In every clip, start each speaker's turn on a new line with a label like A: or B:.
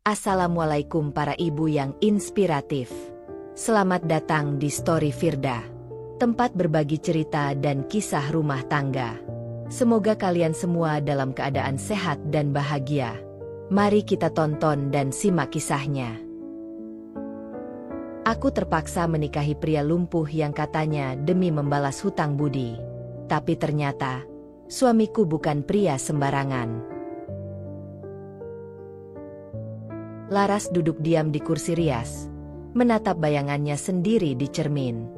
A: Assalamualaikum para ibu yang inspiratif. Selamat datang di Story Firda, tempat berbagi cerita dan kisah rumah tangga. Semoga kalian semua dalam keadaan sehat dan bahagia. Mari kita tonton dan simak kisahnya. Aku terpaksa menikahi pria lumpuh yang katanya demi membalas hutang budi. Tapi ternyata, suamiku bukan pria sembarangan. Laras duduk diam di kursi rias, menatap bayangannya sendiri di cermin.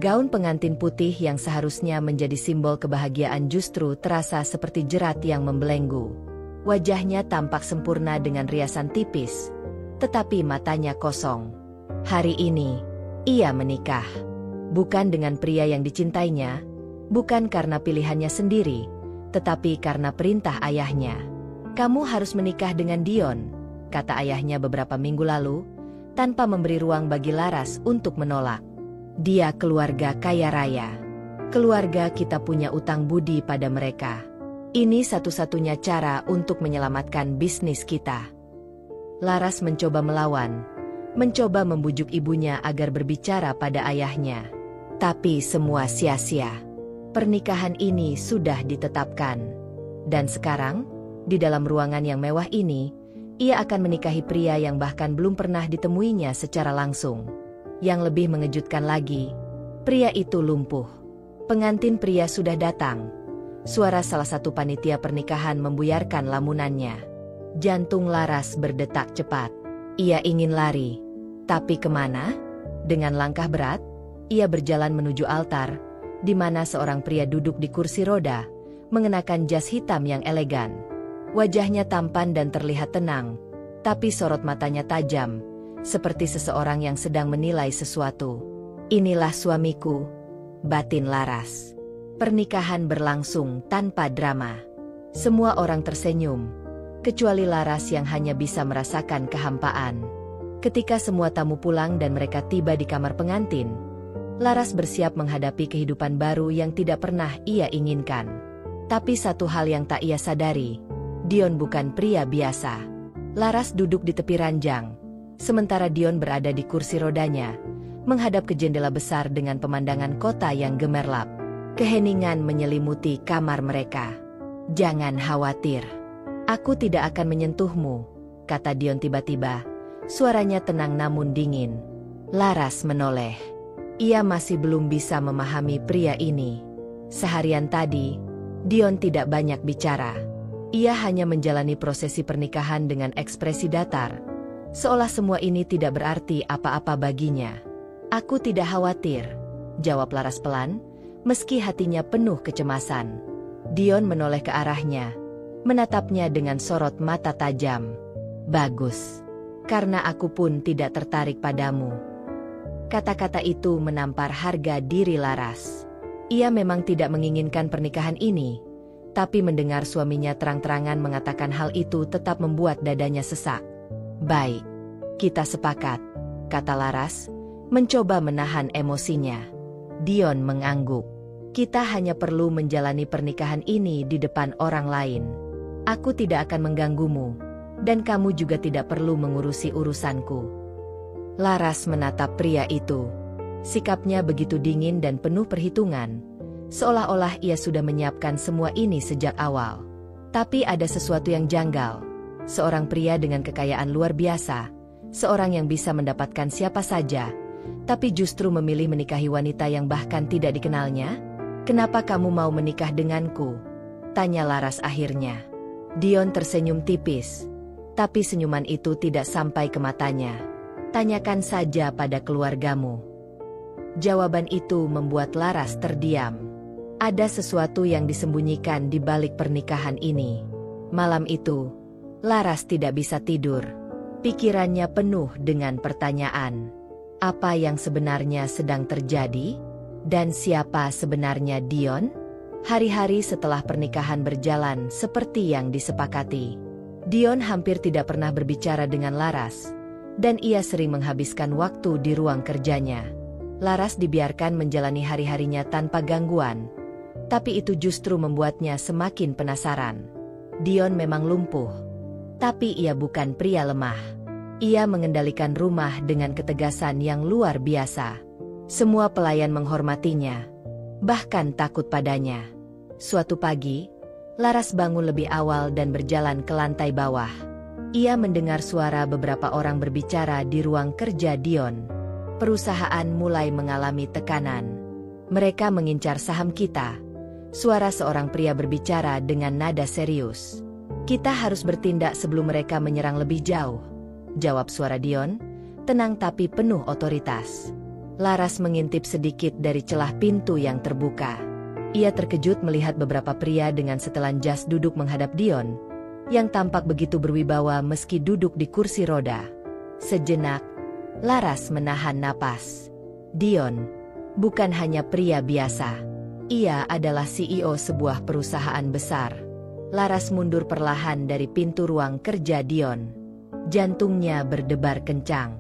A: Gaun pengantin putih yang seharusnya menjadi simbol kebahagiaan justru terasa seperti jerat yang membelenggu. Wajahnya tampak sempurna dengan riasan tipis, tetapi matanya kosong. Hari ini, ia menikah. Bukan dengan pria yang dicintainya, bukan karena pilihannya sendiri, tetapi karena perintah ayahnya. "Kamu harus menikah dengan Dion," kata ayahnya beberapa minggu lalu, tanpa memberi ruang bagi Laras untuk menolak. "Dia keluarga kaya raya. Keluarga kita punya utang budi pada mereka. Ini satu-satunya cara untuk menyelamatkan bisnis kita." Laras mencoba melawan, mencoba membujuk ibunya agar berbicara pada ayahnya. Tapi semua sia-sia. Pernikahan ini sudah ditetapkan. Dan sekarang, di dalam ruangan yang mewah ini, ia akan menikahi pria yang bahkan belum pernah ditemuinya secara langsung. Yang lebih mengejutkan lagi, pria itu lumpuh. Pengantin pria sudah datang. Suara salah satu panitia pernikahan membuyarkan lamunannya. Jantung Laras berdetak cepat. Ia ingin lari. Tapi kemana? Dengan langkah berat, ia berjalan menuju altar, di mana seorang pria duduk di kursi roda, mengenakan jas hitam yang elegan. Wajahnya tampan dan terlihat tenang, tapi sorot matanya tajam, seperti seseorang yang sedang menilai sesuatu. "Inilah suamiku," batin Laras. Pernikahan berlangsung tanpa drama. Semua orang tersenyum, kecuali Laras yang hanya bisa merasakan kehampaan. Ketika semua tamu pulang dan mereka tiba di kamar pengantin, Laras bersiap menghadapi kehidupan baru yang tidak pernah ia inginkan. Tapi satu hal yang tak ia sadari, Dion bukan pria biasa. Laras duduk di tepi ranjang, sementara Dion berada di kursi rodanya, menghadap ke jendela besar dengan pemandangan kota yang gemerlap. Keheningan menyelimuti kamar mereka. "Jangan khawatir. Aku tidak akan menyentuhmu," kata Dion tiba-tiba. Suaranya tenang namun dingin. Laras menoleh. Ia masih belum bisa memahami pria ini. Seharian tadi, Dion tidak banyak bicara. Ia hanya menjalani prosesi pernikahan dengan ekspresi datar, seolah semua ini tidak berarti apa-apa baginya. "Aku tidak khawatir," jawab Laras pelan, meski hatinya penuh kecemasan. Dion menoleh ke arahnya, menatapnya dengan sorot mata tajam. "Bagus. Karena aku pun tidak tertarik padamu." Kata-kata itu menampar harga diri Laras. Ia memang tidak menginginkan pernikahan ini, tapi mendengar suaminya terang-terangan mengatakan hal itu tetap membuat dadanya sesak. "Baik, kita sepakat," kata Laras, mencoba menahan emosinya. Dion mengangguk. "Kita hanya perlu menjalani pernikahan ini di depan orang lain. Aku tidak akan mengganggumu, dan kamu juga tidak perlu mengurusi urusanku." Laras menatap pria itu. Sikapnya begitu dingin dan penuh perhitungan, seolah-olah ia sudah menyiapkan semua ini sejak awal. Tapi ada sesuatu yang janggal. Seorang pria dengan kekayaan luar biasa, seorang yang bisa mendapatkan siapa saja, tapi justru memilih menikahi wanita yang bahkan tidak dikenalnya. "Kenapa kamu mau menikah denganku?" tanya Laras akhirnya. Dion tersenyum tipis, tapi senyuman itu tidak sampai ke matanya. "Tanyakan saja pada keluargamu." Jawaban itu membuat Laras terdiam. Ada sesuatu yang disembunyikan di balik pernikahan ini. Malam itu, Laras tidak bisa tidur. Pikirannya penuh dengan pertanyaan. Apa yang sebenarnya sedang terjadi? Dan siapa sebenarnya Dion? Hari-hari setelah pernikahan berjalan seperti yang disepakati. Dion hampir tidak pernah berbicara dengan Laras, dan ia sering menghabiskan waktu di ruang kerjanya. Laras dibiarkan menjalani hari-harinya tanpa gangguan, tapi itu justru membuatnya semakin penasaran. Dion memang lumpuh, tapi ia bukan pria lemah. Ia mengendalikan rumah dengan ketegasan yang luar biasa. Semua pelayan menghormatinya, bahkan takut padanya. Suatu pagi, Laras bangun lebih awal dan berjalan ke lantai bawah. Ia mendengar suara beberapa orang berbicara di ruang kerja Dion. Perusahaan mulai mengalami tekanan. Mereka mengincar saham kita. Suara seorang pria berbicara dengan nada serius. Kita harus bertindak sebelum mereka menyerang lebih jauh, jawab suara Dion, tenang tapi penuh otoritas. Laras mengintip sedikit dari celah pintu yang terbuka. Ia terkejut melihat beberapa pria dengan setelan jas duduk menghadap Dion, yang tampak begitu berwibawa meski duduk di kursi roda. Sejenak, Laras menahan napas. Dion bukan hanya pria biasa. Ia adalah CEO sebuah perusahaan besar. Laras mundur perlahan dari pintu ruang kerja Dion. Jantungnya berdebar kencang.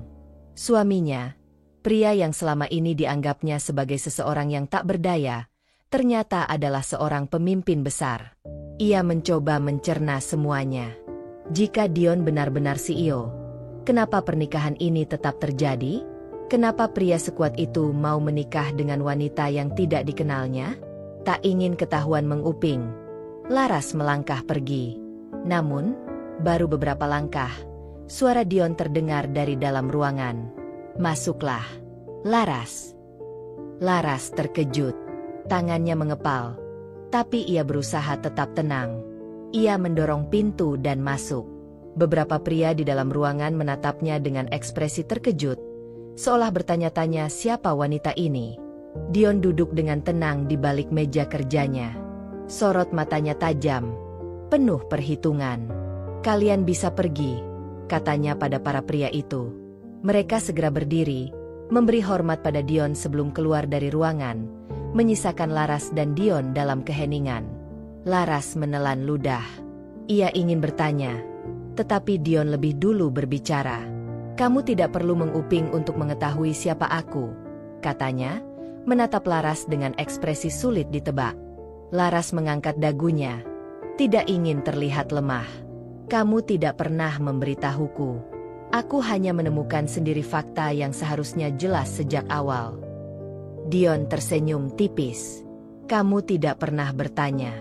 A: Suaminya, pria yang selama ini dianggapnya sebagai seseorang yang tak berdaya, ternyata adalah seorang pemimpin besar. Ia mencoba mencerna semuanya. Jika Dion benar-benar CEO, kenapa pernikahan ini tetap terjadi? Kenapa pria sekuat itu mau menikah dengan wanita yang tidak dikenalnya? Tak ingin ketahuan menguping, Laras melangkah pergi. Namun, baru beberapa langkah, suara Dion terdengar dari dalam ruangan. Masuklah, Laras. Laras terkejut. Tangannya mengepal, tapi ia berusaha tetap tenang. Ia mendorong pintu dan masuk. Beberapa pria di dalam ruangan menatapnya dengan ekspresi terkejut, seolah bertanya-tanya siapa wanita ini. Dion duduk dengan tenang di balik meja kerjanya. Sorot matanya tajam, penuh perhitungan. Kalian bisa pergi, katanya pada para pria itu. Mereka segera berdiri, memberi hormat pada Dion sebelum keluar dari ruangan, menyisakan Laras dan Dion dalam keheningan. Laras menelan ludah. Ia ingin bertanya, tetapi Dion lebih dulu berbicara. Kamu tidak perlu menguping untuk mengetahui siapa aku, katanya, menatap Laras dengan ekspresi sulit ditebak. Laras mengangkat dagunya, tidak ingin terlihat lemah. Kamu tidak pernah memberitahuku. Aku hanya menemukan sendiri fakta yang seharusnya jelas sejak awal. Dion tersenyum tipis. Kamu tidak pernah bertanya.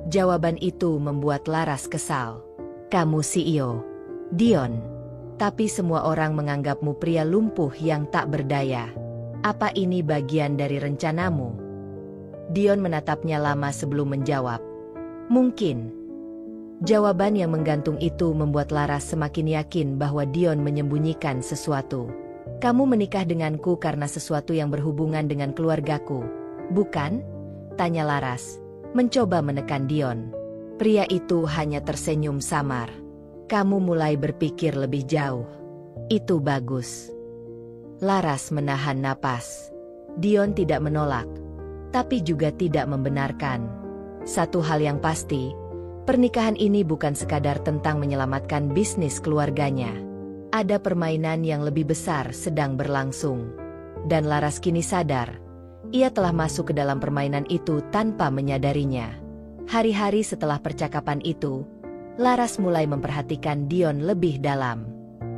A: Jawaban itu membuat Laras kesal. Kamu CEO, Dion. Tapi semua orang menganggapmu pria lumpuh yang tak berdaya. Apa ini bagian dari rencanamu? Dion menatapnya lama sebelum menjawab. Mungkin. Jawaban yang menggantung itu membuat Laras semakin yakin bahwa Dion menyembunyikan sesuatu. Kamu menikah denganku karena sesuatu yang berhubungan dengan keluargaku, bukan? Tanya Laras, mencoba menekan Dion. Pria itu hanya tersenyum samar. Kamu mulai berpikir lebih jauh. Itu bagus. Laras menahan napas. Dion tidak menolak, tapi juga tidak membenarkan. Satu hal yang pasti, pernikahan ini bukan sekadar tentang menyelamatkan bisnis keluarganya. Ada permainan yang lebih besar sedang berlangsung. Dan Laras kini sadar, ia telah masuk ke dalam permainan itu tanpa menyadarinya. Hari-hari setelah percakapan itu, Laras mulai memperhatikan Dion lebih dalam.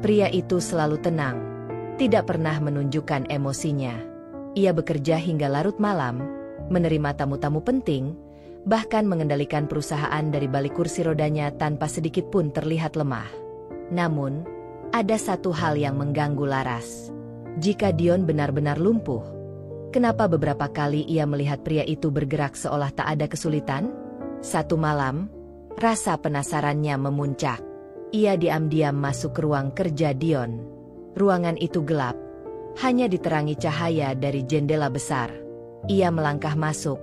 A: Pria itu selalu tenang, tidak pernah menunjukkan emosinya. Ia bekerja hingga larut malam, menerima tamu-tamu penting, bahkan mengendalikan perusahaan dari balik kursi rodanya tanpa sedikit pun terlihat lemah. Namun, ada satu hal yang mengganggu Laras. Jika Dion benar-benar lumpuh, kenapa beberapa kali ia melihat pria itu bergerak seolah tak ada kesulitan? Satu malam, rasa penasarannya memuncak. Ia diam-diam masuk ke ruang kerja Dion. Ruangan itu gelap, hanya diterangi cahaya dari jendela besar. Ia melangkah masuk,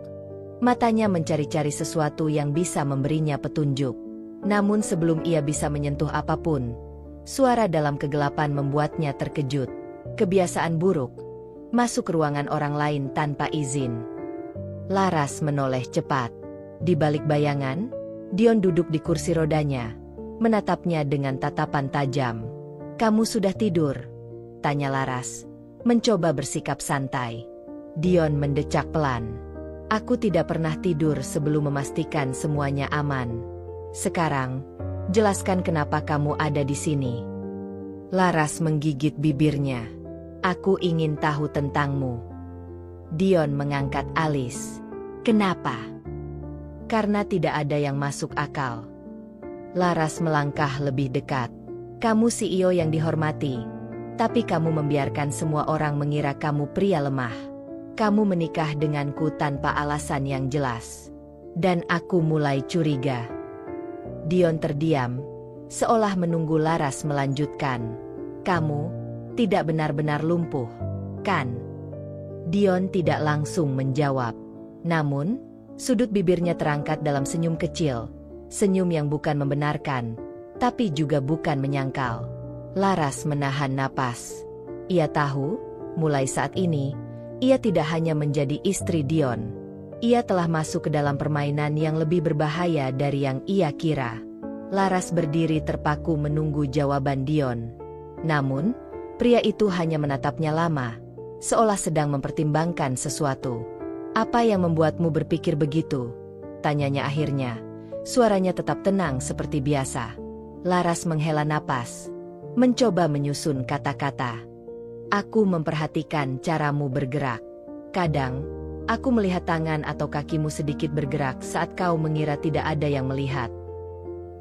A: matanya mencari-cari sesuatu yang bisa memberinya petunjuk. Namun sebelum ia bisa menyentuh apapun, suara dalam kegelapan membuatnya terkejut. Kebiasaan buruk, masuk ke ruangan orang lain tanpa izin. Laras menoleh cepat. Di balik bayangan, Dion duduk di kursi rodanya, menatapnya dengan tatapan tajam. Kamu sudah tidur? Tanya Laras, mencoba bersikap santai. Dion mendecak pelan. Aku tidak pernah tidur sebelum memastikan semuanya aman. Sekarang, jelaskan kenapa kamu ada di sini. Laras menggigit bibirnya. Aku ingin tahu tentangmu. Dion mengangkat alis. Kenapa? Karena tidak ada yang masuk akal. Laras melangkah lebih dekat. Kamu CEO yang dihormati, tapi kamu membiarkan semua orang mengira kamu pria lemah. Kamu menikah denganku tanpa alasan yang jelas. Dan aku mulai curiga. Dion terdiam, seolah menunggu Laras melanjutkan. Kamu tidak benar-benar lumpuh, kan? Dion tidak langsung menjawab. Namun, sudut bibirnya terangkat dalam senyum kecil. Senyum yang bukan membenarkan, tapi juga bukan menyangkal. Laras menahan napas. Ia tahu, mulai saat ini, ia tidak hanya menjadi istri Dion. Ia telah masuk ke dalam permainan yang lebih berbahaya dari yang ia kira. Laras berdiri terpaku menunggu jawaban Dion. Namun, pria itu hanya menatapnya lama, seolah sedang mempertimbangkan sesuatu. Apa yang membuatmu berpikir begitu? Tanyanya akhirnya. Suaranya tetap tenang seperti biasa. Laras menghela napas, mencoba menyusun kata-kata. Aku memperhatikan caramu bergerak. Kadang, aku melihat tangan atau kakimu sedikit bergerak saat kau mengira tidak ada yang melihat.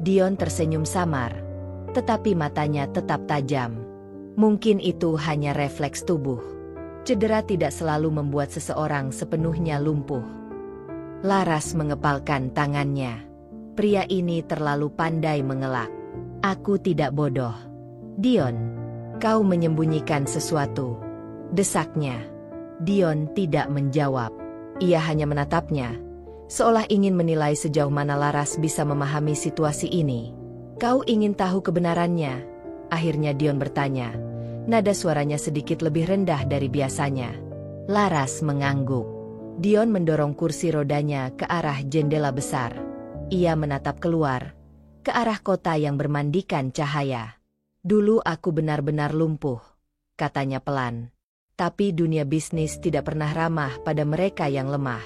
A: Dion tersenyum samar, tetapi matanya tetap tajam. Mungkin itu hanya refleks tubuh. Cedera tidak selalu membuat seseorang sepenuhnya lumpuh. Laras mengepalkan tangannya. Pria ini terlalu pandai mengelak. Aku tidak bodoh. Dion, kau menyembunyikan sesuatu. Desaknya. Dion tidak menjawab. Ia hanya menatapnya, seolah ingin menilai sejauh mana Laras bisa memahami situasi ini. Kau ingin tahu kebenarannya? Akhirnya Dion bertanya. Nada suaranya sedikit lebih rendah dari biasanya. Laras mengangguk. Dion mendorong kursi rodanya ke arah jendela besar. Ia menatap keluar, ke arah kota yang bermandikan cahaya. Dulu aku benar-benar lumpuh, katanya pelan. Tapi dunia bisnis tidak pernah ramah pada mereka yang lemah.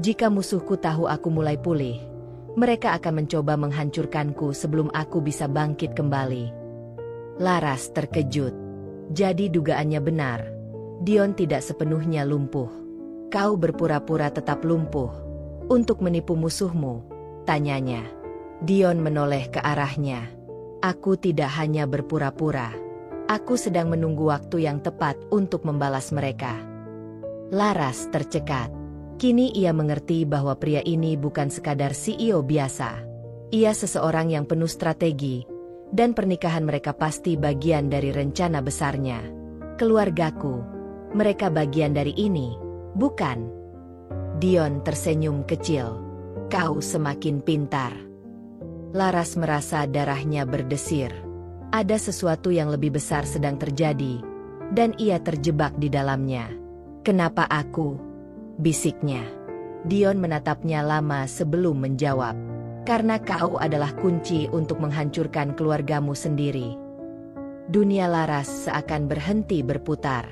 A: Jika musuhku tahu aku mulai pulih, mereka akan mencoba menghancurkanku sebelum aku bisa bangkit kembali. Laras terkejut. Jadi dugaannya benar. Dion tidak sepenuhnya lumpuh. Kau berpura-pura tetap lumpuh untuk menipu musuhmu, tanyanya. Dion menoleh ke arahnya. Aku tidak hanya berpura-pura. Aku sedang menunggu waktu yang tepat untuk membalas mereka. Laras tercekat. Kini ia mengerti bahwa pria ini bukan sekadar CEO biasa. Ia seseorang yang penuh strategi, dan pernikahan mereka pasti bagian dari rencana besarnya. Keluargaku, mereka bagian dari ini, bukan? Dion tersenyum kecil. Kau semakin pintar. Laras merasa darahnya berdesir. Ada sesuatu yang lebih besar sedang terjadi, dan ia terjebak di dalamnya. Kenapa aku? Bisiknya. Dion menatapnya lama sebelum menjawab. Karena kau adalah kunci untuk menghancurkan keluargamu sendiri. Dunia Laras seakan berhenti berputar.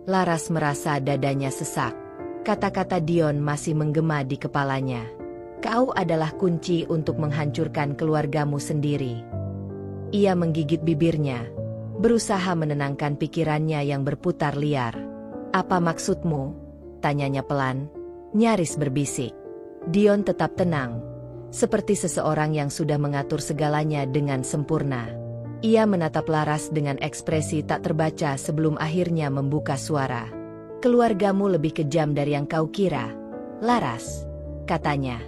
A: Laras merasa dadanya sesak. Kata-kata Dion masih menggema di kepalanya. Kau adalah kunci untuk menghancurkan keluargamu sendiri. Ia menggigit bibirnya, berusaha menenangkan pikirannya yang berputar liar. Apa maksudmu? Tanyanya pelan, nyaris berbisik. Dion tetap tenang, seperti seseorang yang sudah mengatur segalanya dengan sempurna. Ia menatap Laras dengan ekspresi tak terbaca sebelum akhirnya membuka suara. Keluargamu lebih kejam dari yang kau kira, Laras, katanya.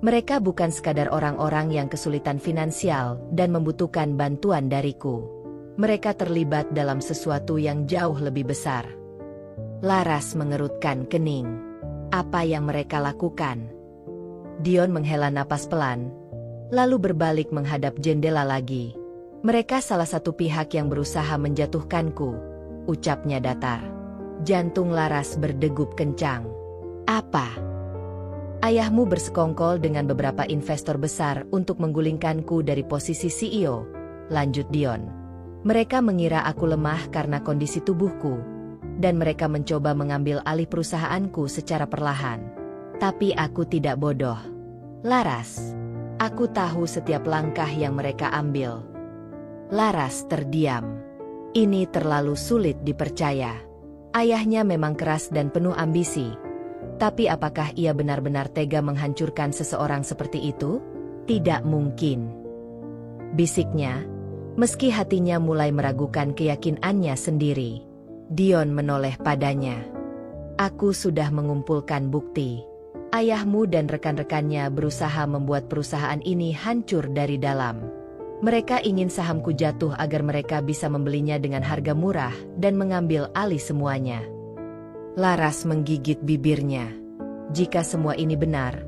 A: Mereka bukan sekadar orang-orang yang kesulitan finansial dan membutuhkan bantuan dariku. Mereka terlibat dalam sesuatu yang jauh lebih besar. Laras mengerutkan kening. Apa yang mereka lakukan? Dion menghela napas pelan, lalu berbalik menghadap jendela lagi. Mereka salah satu pihak yang berusaha menjatuhkanku, ucapnya datar. Jantung Laras berdegup kencang. Apa? Ayahmu bersekongkol dengan beberapa investor besar untuk menggulingkanku dari posisi CEO, lanjut Dion. Mereka mengira aku lemah karena kondisi tubuhku, dan mereka mencoba mengambil alih perusahaanku secara perlahan. Tapi aku tidak bodoh. Laras, aku tahu setiap langkah yang mereka ambil. Laras terdiam. Ini terlalu sulit dipercaya. Ayahnya memang keras dan penuh ambisi. Tapi apakah ia benar-benar tega menghancurkan seseorang seperti itu? Tidak mungkin. Bisiknya, meski hatinya mulai meragukan keyakinannya sendiri. Dion menoleh padanya. Aku sudah mengumpulkan bukti. Ayahmu dan rekan-rekannya berusaha membuat perusahaan ini hancur dari dalam. Mereka ingin sahamku jatuh agar mereka bisa membelinya dengan harga murah dan mengambil alih semuanya. Laras menggigit bibirnya. Jika semua ini benar,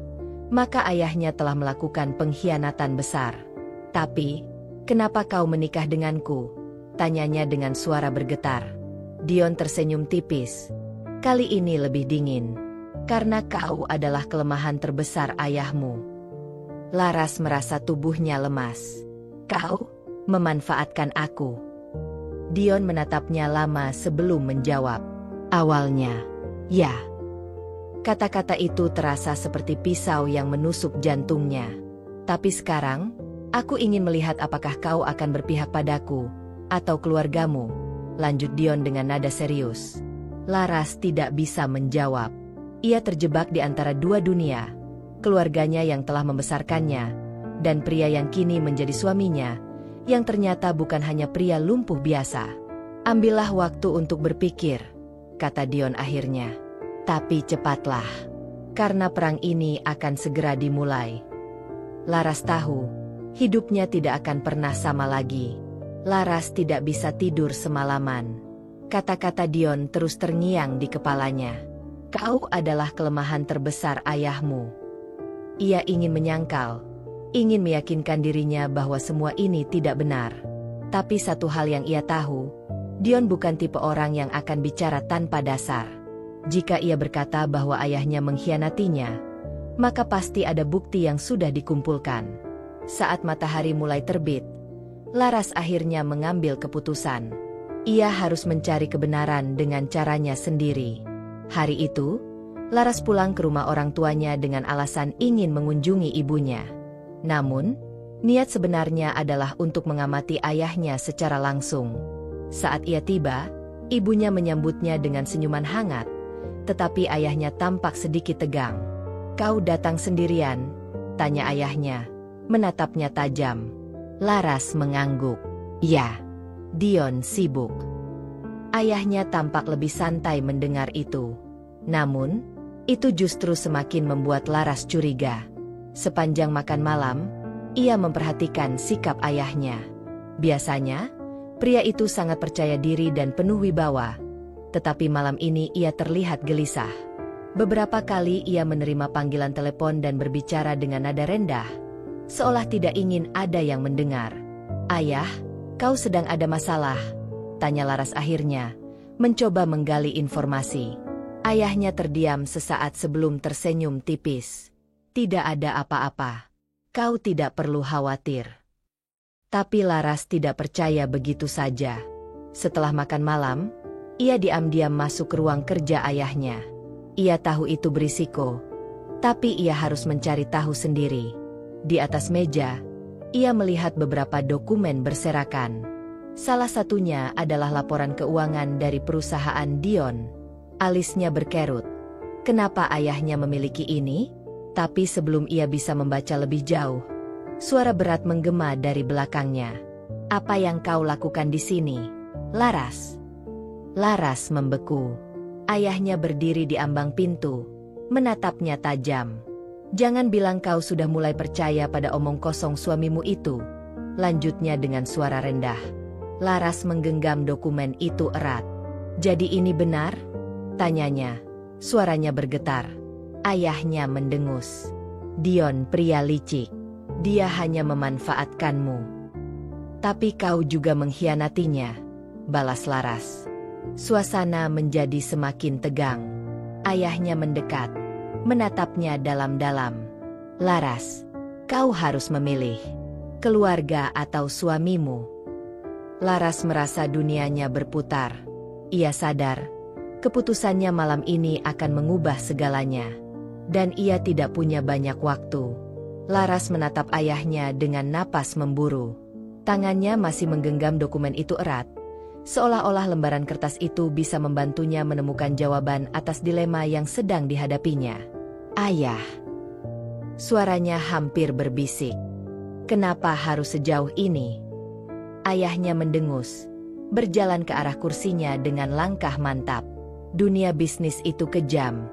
A: maka ayahnya telah melakukan pengkhianatan besar. Tapi, kenapa kau menikah denganku? Tanyanya dengan suara bergetar. Dion tersenyum tipis. Kali ini lebih dingin. Karena kau adalah kelemahan terbesar ayahmu. Laras merasa tubuhnya lemas. Kau memanfaatkan aku. Dion menatapnya lama sebelum menjawab. Awalnya, ya. Kata-kata itu terasa seperti pisau yang menusuk jantungnya. Tapi sekarang, aku ingin melihat apakah kau akan berpihak padaku atau keluargamu. Lanjut Dion dengan nada serius. Laras tidak bisa menjawab. Ia terjebak di antara dua dunia, keluarganya yang telah membesarkannya, dan pria yang kini menjadi suaminya, yang ternyata bukan hanya pria lumpuh biasa. Ambillah waktu untuk berpikir, kata Dion akhirnya. Tapi cepatlah, karena perang ini akan segera dimulai. Laras tahu, hidupnya tidak akan pernah sama lagi. Laras tidak bisa tidur semalaman. Kata-kata Dion terus terngiang di kepalanya. Kau adalah kelemahan terbesar ayahmu. Ia ingin menyangkal, ingin meyakinkan dirinya bahwa semua ini tidak benar. Tapi satu hal yang ia tahu, Dion bukan tipe orang yang akan bicara tanpa dasar. Jika ia berkata bahwa ayahnya mengkhianatinya, maka pasti ada bukti yang sudah dikumpulkan. Saat matahari mulai terbit, Laras akhirnya mengambil keputusan. Ia harus mencari kebenaran dengan caranya sendiri. Hari itu, Laras pulang ke rumah orang tuanya dengan alasan ingin mengunjungi ibunya. Namun, niat sebenarnya adalah untuk mengamati ayahnya secara langsung. Saat ia tiba, ibunya menyambutnya dengan senyuman hangat, tetapi ayahnya tampak sedikit tegang. Kau datang sendirian? Tanya ayahnya, menatapnya tajam. Laras mengangguk. Ya, Dion sibuk. Ayahnya tampak lebih santai mendengar itu. Namun, itu justru semakin membuat Laras curiga. Sepanjang makan malam, ia memperhatikan sikap ayahnya. Biasanya, pria itu sangat percaya diri dan penuh wibawa. Tetapi malam ini ia terlihat gelisah. Beberapa kali ia menerima panggilan telepon dan berbicara dengan nada rendah, seolah tidak ingin ada yang mendengar. Ayah, kau sedang ada masalah? Tanya Laras akhirnya, mencoba menggali informasi. Ayahnya terdiam sesaat sebelum tersenyum tipis. Tidak ada apa-apa. Kau tidak perlu khawatir. Tapi Laras tidak percaya begitu saja. Setelah makan malam, ia diam-diam masuk ke ruang kerja ayahnya. Ia tahu itu berisiko, tapi ia harus mencari tahu sendiri. Di atas meja, ia melihat beberapa dokumen berserakan. Salah satunya adalah laporan keuangan dari perusahaan Dion. Alisnya berkerut. Kenapa ayahnya memiliki ini? Tapi sebelum ia bisa membaca lebih jauh, suara berat menggema dari belakangnya. Apa yang kau lakukan di sini, Laras? Laras membeku. Ayahnya berdiri di ambang pintu, menatapnya tajam. Jangan bilang kau sudah mulai percaya pada omong kosong suamimu itu, lanjutnya dengan suara rendah. Laras menggenggam dokumen itu erat. Jadi ini benar? Tanyanya. Suaranya bergetar. Ayahnya mendengus. Dion pria licik. Dia hanya memanfaatkanmu. Tapi kau juga mengkhianatinya, balas Laras. Suasana menjadi semakin tegang. Ayahnya mendekat, menatapnya dalam-dalam. Laras, kau harus memilih, keluarga atau suamimu. Laras merasa dunianya berputar. Ia sadar, keputusannya malam ini akan mengubah segalanya. Dan ia tidak punya banyak waktu. Laras menatap ayahnya dengan napas memburu. Tangannya masih menggenggam dokumen itu erat, Seolah-olah lembaran kertas itu bisa membantunya menemukan jawaban atas dilema yang sedang dihadapinya. "Ayah." Suaranya hampir berbisik. "Kenapa harus sejauh ini?" Ayahnya mendengus, berjalan ke arah kursinya dengan langkah mantap. "Dunia bisnis itu kejam,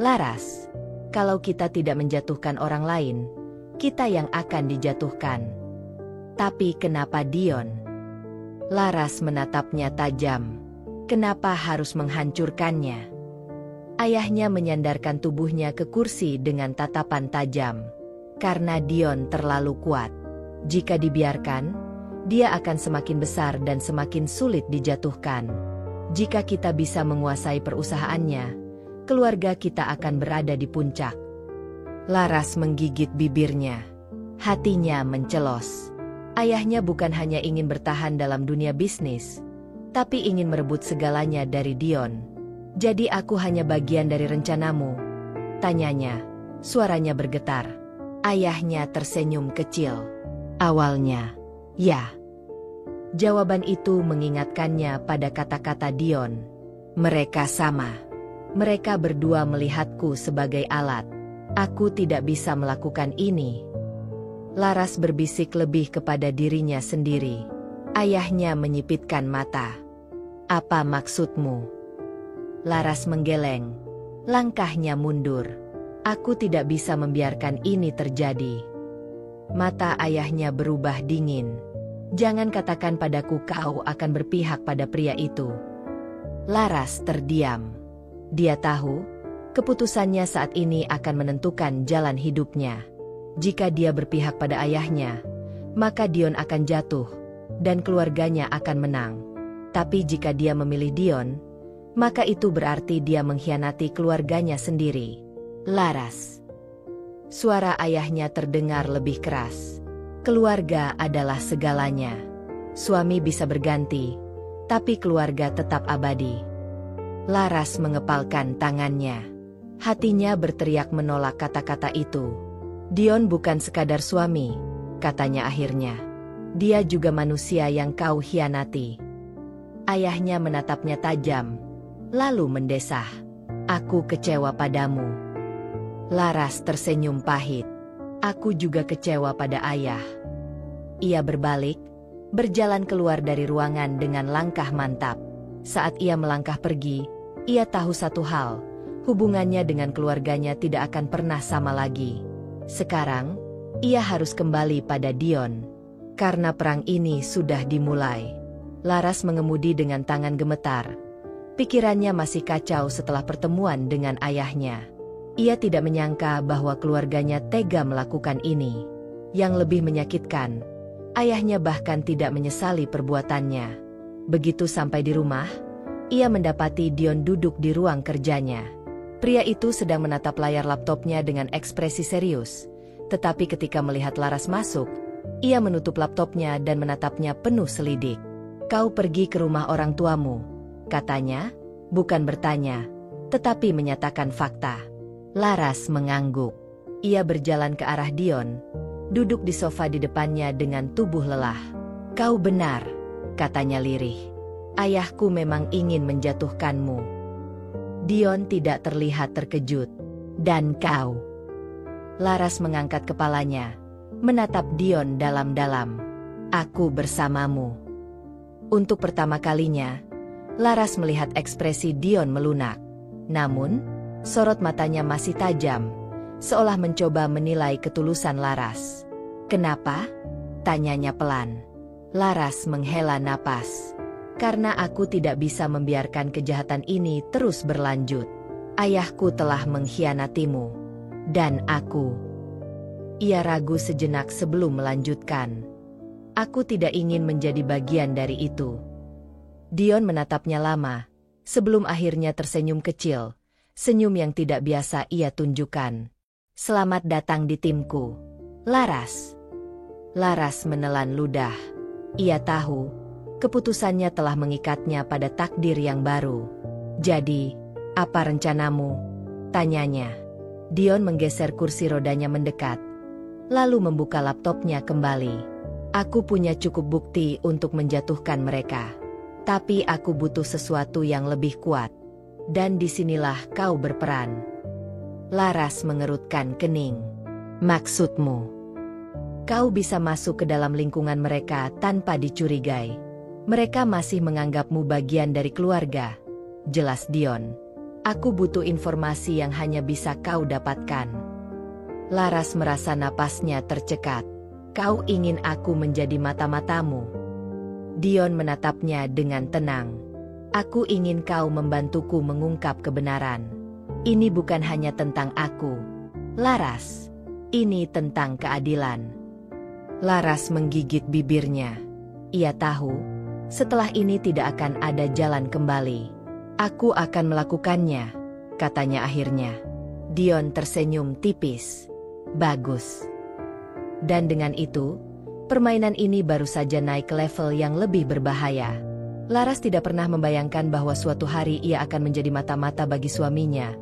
A: Laras. Kalau kita tidak menjatuhkan orang lain, kita yang akan dijatuhkan." "Tapi kenapa Dion?" Laras menatapnya tajam. "Kenapa harus menghancurkannya?" Ayahnya menyandarkan tubuhnya ke kursi dengan tatapan tajam. "Karena Dion terlalu kuat. Jika dibiarkan, dia akan semakin besar dan semakin sulit dijatuhkan. Jika kita bisa menguasai perusahaannya, keluarga kita akan berada di puncak." Laras menggigit bibirnya. Hatinya mencelos. Ayahnya bukan hanya ingin bertahan dalam dunia bisnis, tapi ingin merebut segalanya dari Dion. "Jadi aku hanya bagian dari rencanamu?" tanyanya. Suaranya bergetar. Ayahnya tersenyum kecil. "Awalnya, ya." Jawaban itu mengingatkannya pada kata-kata Dion. "Mereka sama. Mereka berdua melihatku sebagai alat. Aku tidak bisa melakukan ini." Laras berbisik lebih kepada dirinya sendiri. Ayahnya menyipitkan mata. "Apa maksudmu?" Laras menggeleng. Langkahnya mundur. "Aku tidak bisa membiarkan ini terjadi." Mata ayahnya berubah dingin. "Jangan katakan padaku kau akan berpihak pada pria itu." Laras terdiam. Dia tahu, keputusannya saat ini akan menentukan jalan hidupnya. Jika dia berpihak pada ayahnya, maka Dion akan jatuh, dan keluarganya akan menang. Tapi jika dia memilih Dion, maka itu berarti dia mengkhianati keluarganya sendiri. "Laras." Suara ayahnya terdengar lebih keras. "Keluarga adalah segalanya. Suami bisa berganti, tapi keluarga tetap abadi." Laras mengepalkan tangannya. Hatinya berteriak menolak kata-kata itu. "Dion bukan sekadar suami," katanya akhirnya. "Dia juga manusia yang kau hianati." Ayahnya menatapnya tajam, lalu mendesah. "Aku kecewa padamu." Laras tersenyum pahit. "Aku juga kecewa pada ayah." Ia berbalik, berjalan keluar dari ruangan dengan langkah mantap. Saat ia melangkah pergi, ia tahu satu hal, hubungannya dengan keluarganya tidak akan pernah sama lagi. Sekarang, ia harus kembali pada Dion. Karena perang ini sudah dimulai. Laras mengemudi dengan tangan gemetar. Pikirannya masih kacau setelah pertemuan dengan ayahnya. Ia tidak menyangka bahwa keluarganya tega melakukan ini. Yang lebih menyakitkan, ayahnya bahkan tidak menyesali perbuatannya. Begitu sampai di rumah, ia mendapati Dion duduk di ruang kerjanya. Pria itu sedang menatap layar laptopnya dengan ekspresi serius. Tetapi ketika melihat Laras masuk, ia menutup laptopnya dan menatapnya penuh selidik. "Kau pergi ke rumah orang tuamu," katanya, bukan bertanya, tetapi menyatakan fakta. Laras mengangguk. Ia berjalan ke arah Dion, duduk di sofa di depannya dengan tubuh lelah. "Kau benar," katanya lirih. "Ayahku memang ingin menjatuhkanmu." Dion tidak terlihat terkejut. "Dan kau?" Laras mengangkat kepalanya, menatap Dion dalam-dalam. "Aku bersamamu." Untuk pertama kalinya, Laras melihat ekspresi Dion melunak. Namun, sorot matanya masih tajam, seolah mencoba menilai ketulusan Laras. "Kenapa?" tanyanya pelan. Laras menghela napas. "Karena aku tidak bisa membiarkan kejahatan ini terus berlanjut. Ayahku telah mengkhianatimu. Dan aku." Ia ragu sejenak sebelum melanjutkan. "Aku tidak ingin menjadi bagian dari itu." Dion menatapnya lama, sebelum akhirnya tersenyum kecil, senyum yang tidak biasa ia tunjukkan. "Selamat datang di timku, Laras." Laras menelan ludah. Ia tahu, keputusannya telah mengikatnya pada takdir yang baru. "Jadi, apa rencanamu?" tanyanya. Dion menggeser kursi rodanya mendekat, lalu membuka laptopnya kembali. "Aku punya cukup bukti untuk menjatuhkan mereka. Tapi aku butuh sesuatu yang lebih kuat. Dan disinilah kau berperan. Laras mengerutkan kening. Maksudmu? Kau bisa masuk ke dalam lingkungan mereka tanpa dicurigai. Mereka masih menganggapmu bagian dari keluarga. Jelas Dion. Aku butuh informasi yang hanya bisa kau dapatkan. Laras merasa napasnya tercekat. Kau ingin aku menjadi mata-matamu? Dion menatapnya dengan tenang. Aku ingin kau membantuku mengungkap kebenaran. Ini bukan hanya tentang aku, Laras. Ini tentang keadilan. Laras menggigit bibirnya. Ia tahu, setelah ini tidak akan ada jalan kembali. Aku akan melakukannya, katanya akhirnya. Dion tersenyum tipis. Bagus. Dan dengan itu, permainan ini baru saja naik ke level yang lebih berbahaya. Laras tidak pernah membayangkan bahwa suatu hari ia akan menjadi mata-mata bagi suaminya.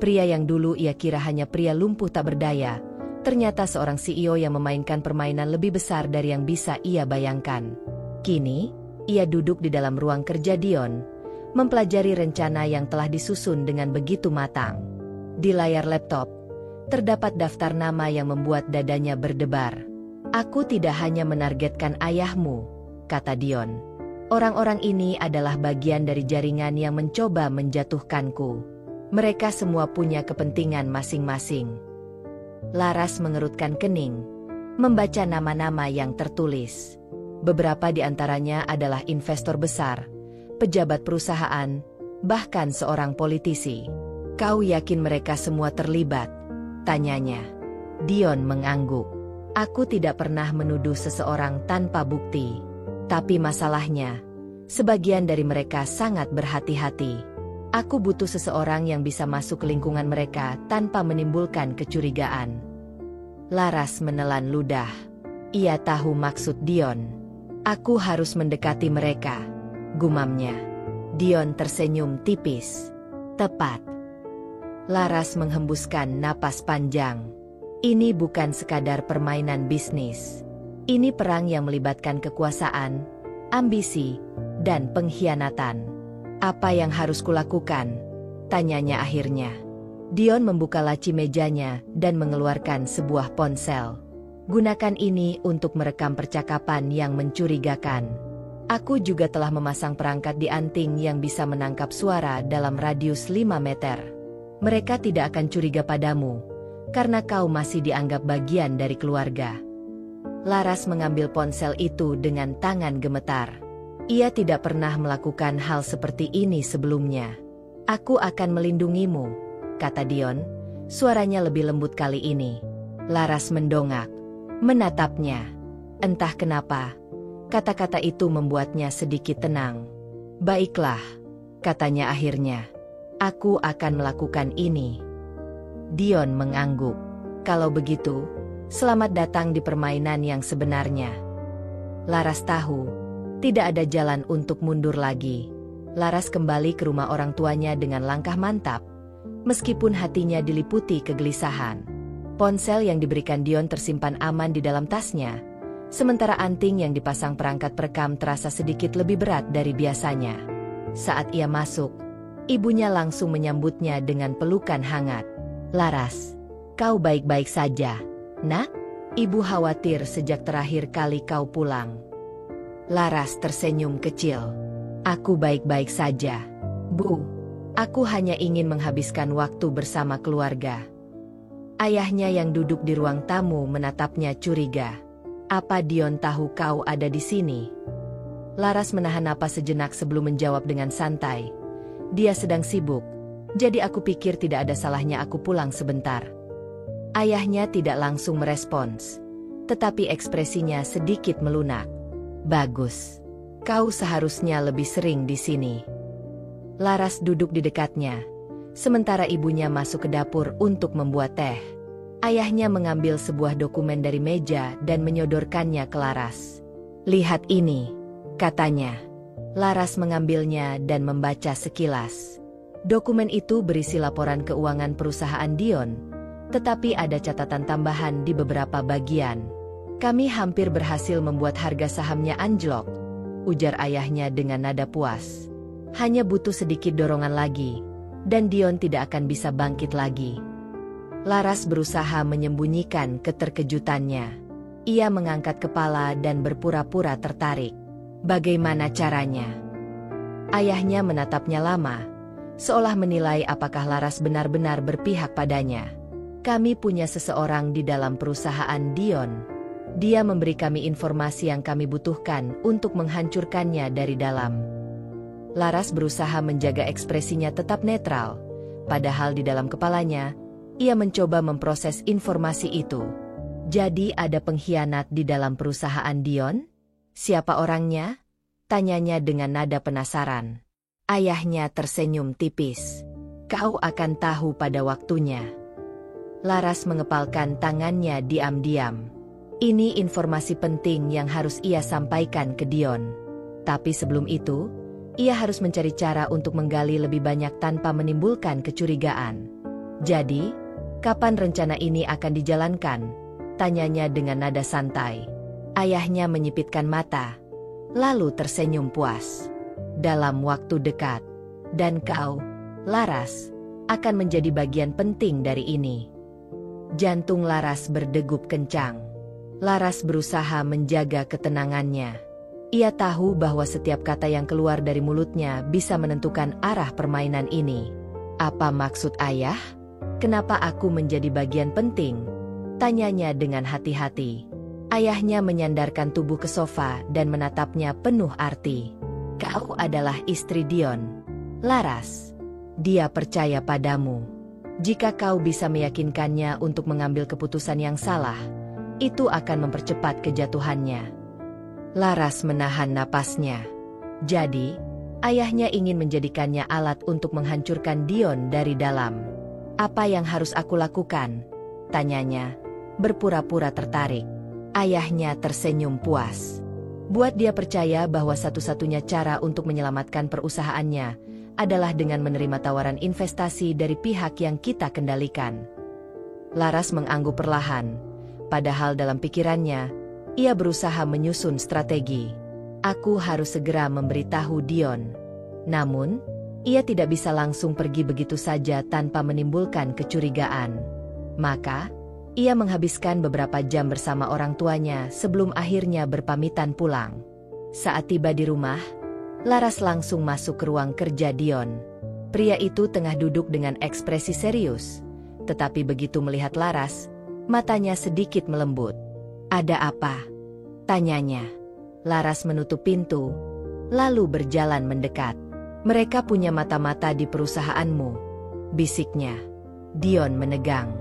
A: Pria yang dulu ia kira hanya pria lumpuh tak berdaya, ternyata seorang CEO yang memainkan permainan lebih besar dari yang bisa ia bayangkan. Kini, ia duduk di dalam ruang kerja Dion, mempelajari rencana yang telah disusun dengan begitu matang. Di layar laptop, terdapat daftar nama yang membuat dadanya berdebar. Aku tidak hanya menargetkan ayahmu, kata Dion. Orang-orang ini adalah bagian dari jaringan yang mencoba menjatuhkanku. Mereka semua punya kepentingan masing-masing. Laras mengerutkan kening, membaca nama-nama yang tertulis. Beberapa di antaranya adalah investor besar, pejabat perusahaan, bahkan seorang politisi. Kau yakin mereka semua terlibat? Tanyanya. Dion mengangguk. Aku tidak pernah menuduh seseorang tanpa bukti. Tapi masalahnya, sebagian dari mereka sangat berhati-hati. Aku butuh seseorang yang bisa masuk ke lingkungan mereka tanpa menimbulkan kecurigaan. Laras menelan ludah. Ia tahu maksud Dion. Aku harus mendekati mereka, gumamnya. Dion tersenyum tipis. Tepat. Laras menghembuskan napas panjang. Ini bukan sekadar permainan bisnis. Ini perang yang melibatkan kekuasaan, ambisi, dan pengkhianatan. Apa yang harus kulakukan? Tanyanya akhirnya. Dion membuka laci mejanya dan mengeluarkan sebuah ponsel. Gunakan ini untuk merekam percakapan yang mencurigakan. Aku juga telah memasang perangkat di anting yang bisa menangkap suara dalam radius 5 meter. Mereka tidak akan curiga padamu, karena kau masih dianggap bagian dari keluarga. Laras mengambil ponsel itu dengan tangan gemetar. Ia tidak pernah melakukan hal seperti ini sebelumnya. Aku akan melindungimu, kata Dion. Suaranya lebih lembut kali ini. Laras mendongak, menatapnya. Entah kenapa, kata-kata itu membuatnya sedikit tenang. Baiklah, katanya akhirnya. Aku akan melakukan ini. Dion mengangguk. Kalau begitu, selamat datang di permainan yang sebenarnya. Laras tahu, tidak ada jalan untuk mundur lagi. Laras kembali ke rumah orang tuanya dengan langkah mantap, meskipun hatinya diliputi kegelisahan. Ponsel yang diberikan Dion tersimpan aman di dalam tasnya, sementara anting yang dipasang perangkat perekam terasa sedikit lebih berat dari biasanya. Saat ia masuk, ibunya langsung menyambutnya dengan pelukan hangat. Laras, kau baik-baik saja, nak? Ibu khawatir sejak terakhir kali kau pulang. Laras tersenyum kecil. Aku baik-baik saja, Bu. Aku hanya ingin menghabiskan waktu bersama keluarga. Ayahnya yang duduk di ruang tamu menatapnya curiga. Apa Dion tahu kau ada di sini? Laras menahan napas sejenak sebelum menjawab dengan santai. Dia sedang sibuk, jadi aku pikir tidak ada salahnya aku pulang sebentar. Ayahnya tidak langsung merespons, tetapi ekspresinya sedikit melunak. Bagus. Kau seharusnya lebih sering di sini. Laras duduk di dekatnya, sementara ibunya masuk ke dapur untuk membuat teh. Ayahnya mengambil sebuah dokumen dari meja dan menyodorkannya ke Laras. Lihat ini, katanya. Laras mengambilnya dan membaca sekilas. Dokumen itu berisi laporan keuangan perusahaan Dion, tetapi ada catatan tambahan di beberapa bagian. Kami hampir berhasil membuat harga sahamnya anjlok. ujar ayahnya dengan nada puas. Hanya butuh sedikit dorongan lagi, dan Dion tidak akan bisa bangkit lagi. Laras berusaha menyembunyikan keterkejutannya. Ia mengangkat kepala dan berpura-pura tertarik. Bagaimana caranya? Ayahnya menatapnya lama, seolah menilai apakah Laras benar-benar berpihak padanya. Kami punya seseorang di dalam perusahaan Dion. Dia memberi kami informasi yang kami butuhkan untuk menghancurkannya dari dalam. Laras berusaha menjaga ekspresinya tetap netral, padahal di dalam kepalanya, ia mencoba memproses informasi itu. Jadi ada pengkhianat di dalam perusahaan Dion? Siapa orangnya? Tanyanya dengan nada penasaran. Ayahnya tersenyum tipis. Kau akan tahu pada waktunya. Laras mengepalkan tangannya diam-diam. Ini informasi penting yang harus ia sampaikan ke Dion. Tapi sebelum itu, ia harus mencari cara untuk menggali lebih banyak tanpa menimbulkan kecurigaan. Jadi, kapan rencana ini akan dijalankan? Tanyanya dengan nada santai. Ayahnya menyipitkan mata, lalu tersenyum puas. Dalam waktu dekat. Dan kau, Laras, akan menjadi bagian penting dari ini. Jantung Laras berdegup kencang. Laras berusaha menjaga ketenangannya. Ia tahu bahwa setiap kata yang keluar dari mulutnya bisa menentukan arah permainan ini. Apa maksud ayah? Kenapa aku menjadi bagian penting? Tanyanya dengan hati-hati. Ayahnya menyandarkan tubuh ke sofa dan menatapnya penuh arti. Kau adalah istri Dion. Laras. Dia percaya padamu. Jika kau bisa meyakinkannya untuk mengambil keputusan yang salah, itu akan mempercepat kejatuhannya. Laras menahan napasnya. Jadi, ayahnya ingin menjadikannya alat untuk menghancurkan Dion dari dalam. Apa yang harus aku lakukan? Tanyanya, berpura-pura tertarik. Ayahnya tersenyum puas. Buat dia percaya bahwa satu-satunya cara untuk menyelamatkan perusahaannya adalah dengan menerima tawaran investasi dari pihak yang kita kendalikan. Laras mengangguk perlahan. Padahal dalam pikirannya, ia berusaha menyusun strategi. Aku harus segera memberitahu Dion. Namun, ia tidak bisa langsung pergi begitu saja tanpa menimbulkan kecurigaan. Maka, ia menghabiskan beberapa jam bersama orang tuanya sebelum akhirnya berpamitan pulang. Saat tiba di rumah, Laras langsung masuk ke ruang kerja Dion. Pria itu tengah duduk dengan ekspresi serius. Tetapi begitu melihat Laras, matanya sedikit melembut. Ada apa? Tanyanya. Laras menutup pintu, lalu berjalan mendekat. Mereka punya mata-mata di perusahaanmu, bisiknya. Dion menegang.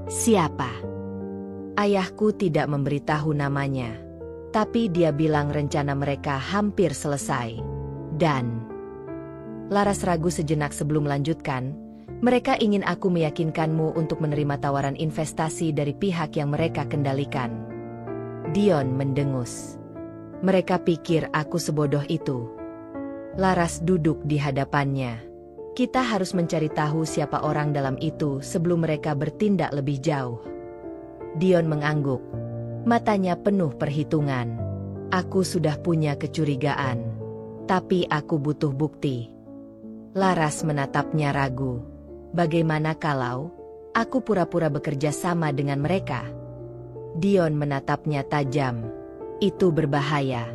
A: Siapa? Ayahku tidak memberitahu namanya. Tapi dia bilang rencana mereka hampir selesai. Dan Laras ragu sejenak sebelum melanjutkan. Mereka ingin aku meyakinkanmu untuk menerima tawaran investasi dari pihak yang mereka kendalikan. Dion mendengus. Mereka pikir aku sebodoh itu. Laras duduk di hadapannya. Kita harus mencari tahu siapa orang dalam itu sebelum mereka bertindak lebih jauh. Dion mengangguk. Matanya penuh perhitungan. Aku sudah punya kecurigaan. Tapi aku butuh bukti. Laras menatapnya ragu. Bagaimana kalau aku pura-pura bekerja sama dengan mereka? Dion menatapnya tajam. Itu berbahaya.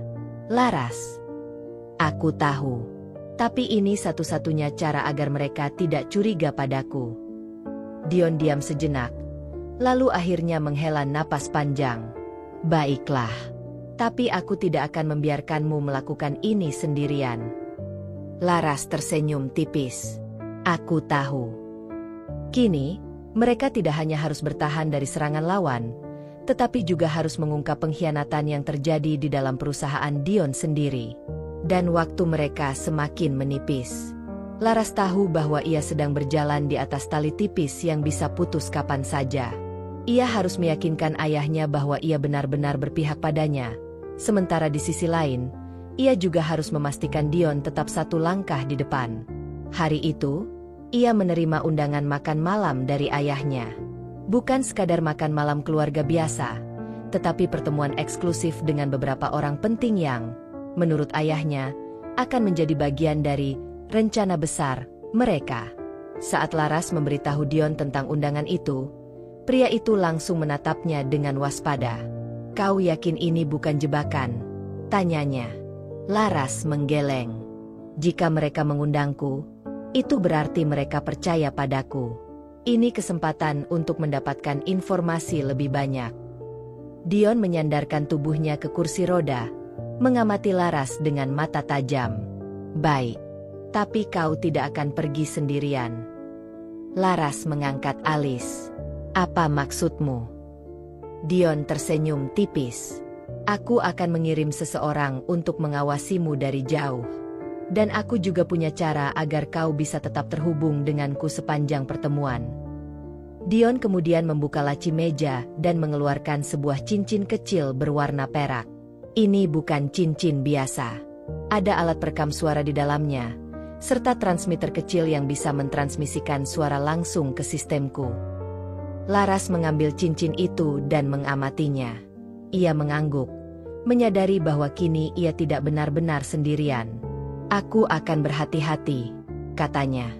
A: Laras. Aku tahu. Tapi ini satu-satunya cara agar mereka tidak curiga padaku. Dion diam sejenak. Lalu akhirnya menghela napas panjang. Baiklah. Tapi aku tidak akan membiarkanmu melakukan ini sendirian. Laras tersenyum tipis. Aku tahu. Kini, mereka tidak hanya harus bertahan dari serangan lawan, tetapi juga harus mengungkap pengkhianatan yang terjadi di dalam perusahaan Dion sendiri. Dan waktu mereka semakin menipis. Laras tahu bahwa ia sedang berjalan di atas tali tipis yang bisa putus kapan saja. Ia harus meyakinkan ayahnya bahwa ia benar-benar berpihak padanya. Sementara di sisi lain, ia juga harus memastikan Dion tetap satu langkah di depan. Hari itu, ia menerima undangan makan malam dari ayahnya. Bukan sekadar makan malam keluarga biasa, tetapi pertemuan eksklusif dengan beberapa orang penting yang menurut ayahnya, akan menjadi bagian dari rencana besar mereka. Saat Laras memberitahu Dion tentang undangan itu, pria itu langsung menatapnya dengan waspada. "Kau yakin ini bukan jebakan?" tanyanya. Laras menggeleng. "Jika mereka mengundangku, itu berarti mereka percaya padaku. Ini kesempatan untuk mendapatkan informasi lebih banyak." Dion menyandarkan tubuhnya ke kursi roda, mengamati Laras dengan mata tajam. "Baik, tapi kau tidak akan pergi sendirian." Laras mengangkat alis. "Apa maksudmu?" Dion tersenyum tipis. "Aku akan mengirim seseorang untuk mengawasimu dari jauh. Dan aku juga punya cara agar kau bisa tetap terhubung denganku sepanjang pertemuan." Dion kemudian membuka laci meja dan mengeluarkan sebuah cincin kecil berwarna perak. "Ini bukan cincin biasa. Ada alat perekam suara di dalamnya, serta transmitter kecil yang bisa mentransmisikan suara langsung ke sistemku." Laras mengambil cincin itu dan mengamatinya. Ia mengangguk, menyadari bahwa kini ia tidak benar-benar sendirian. "Aku akan berhati-hati," katanya.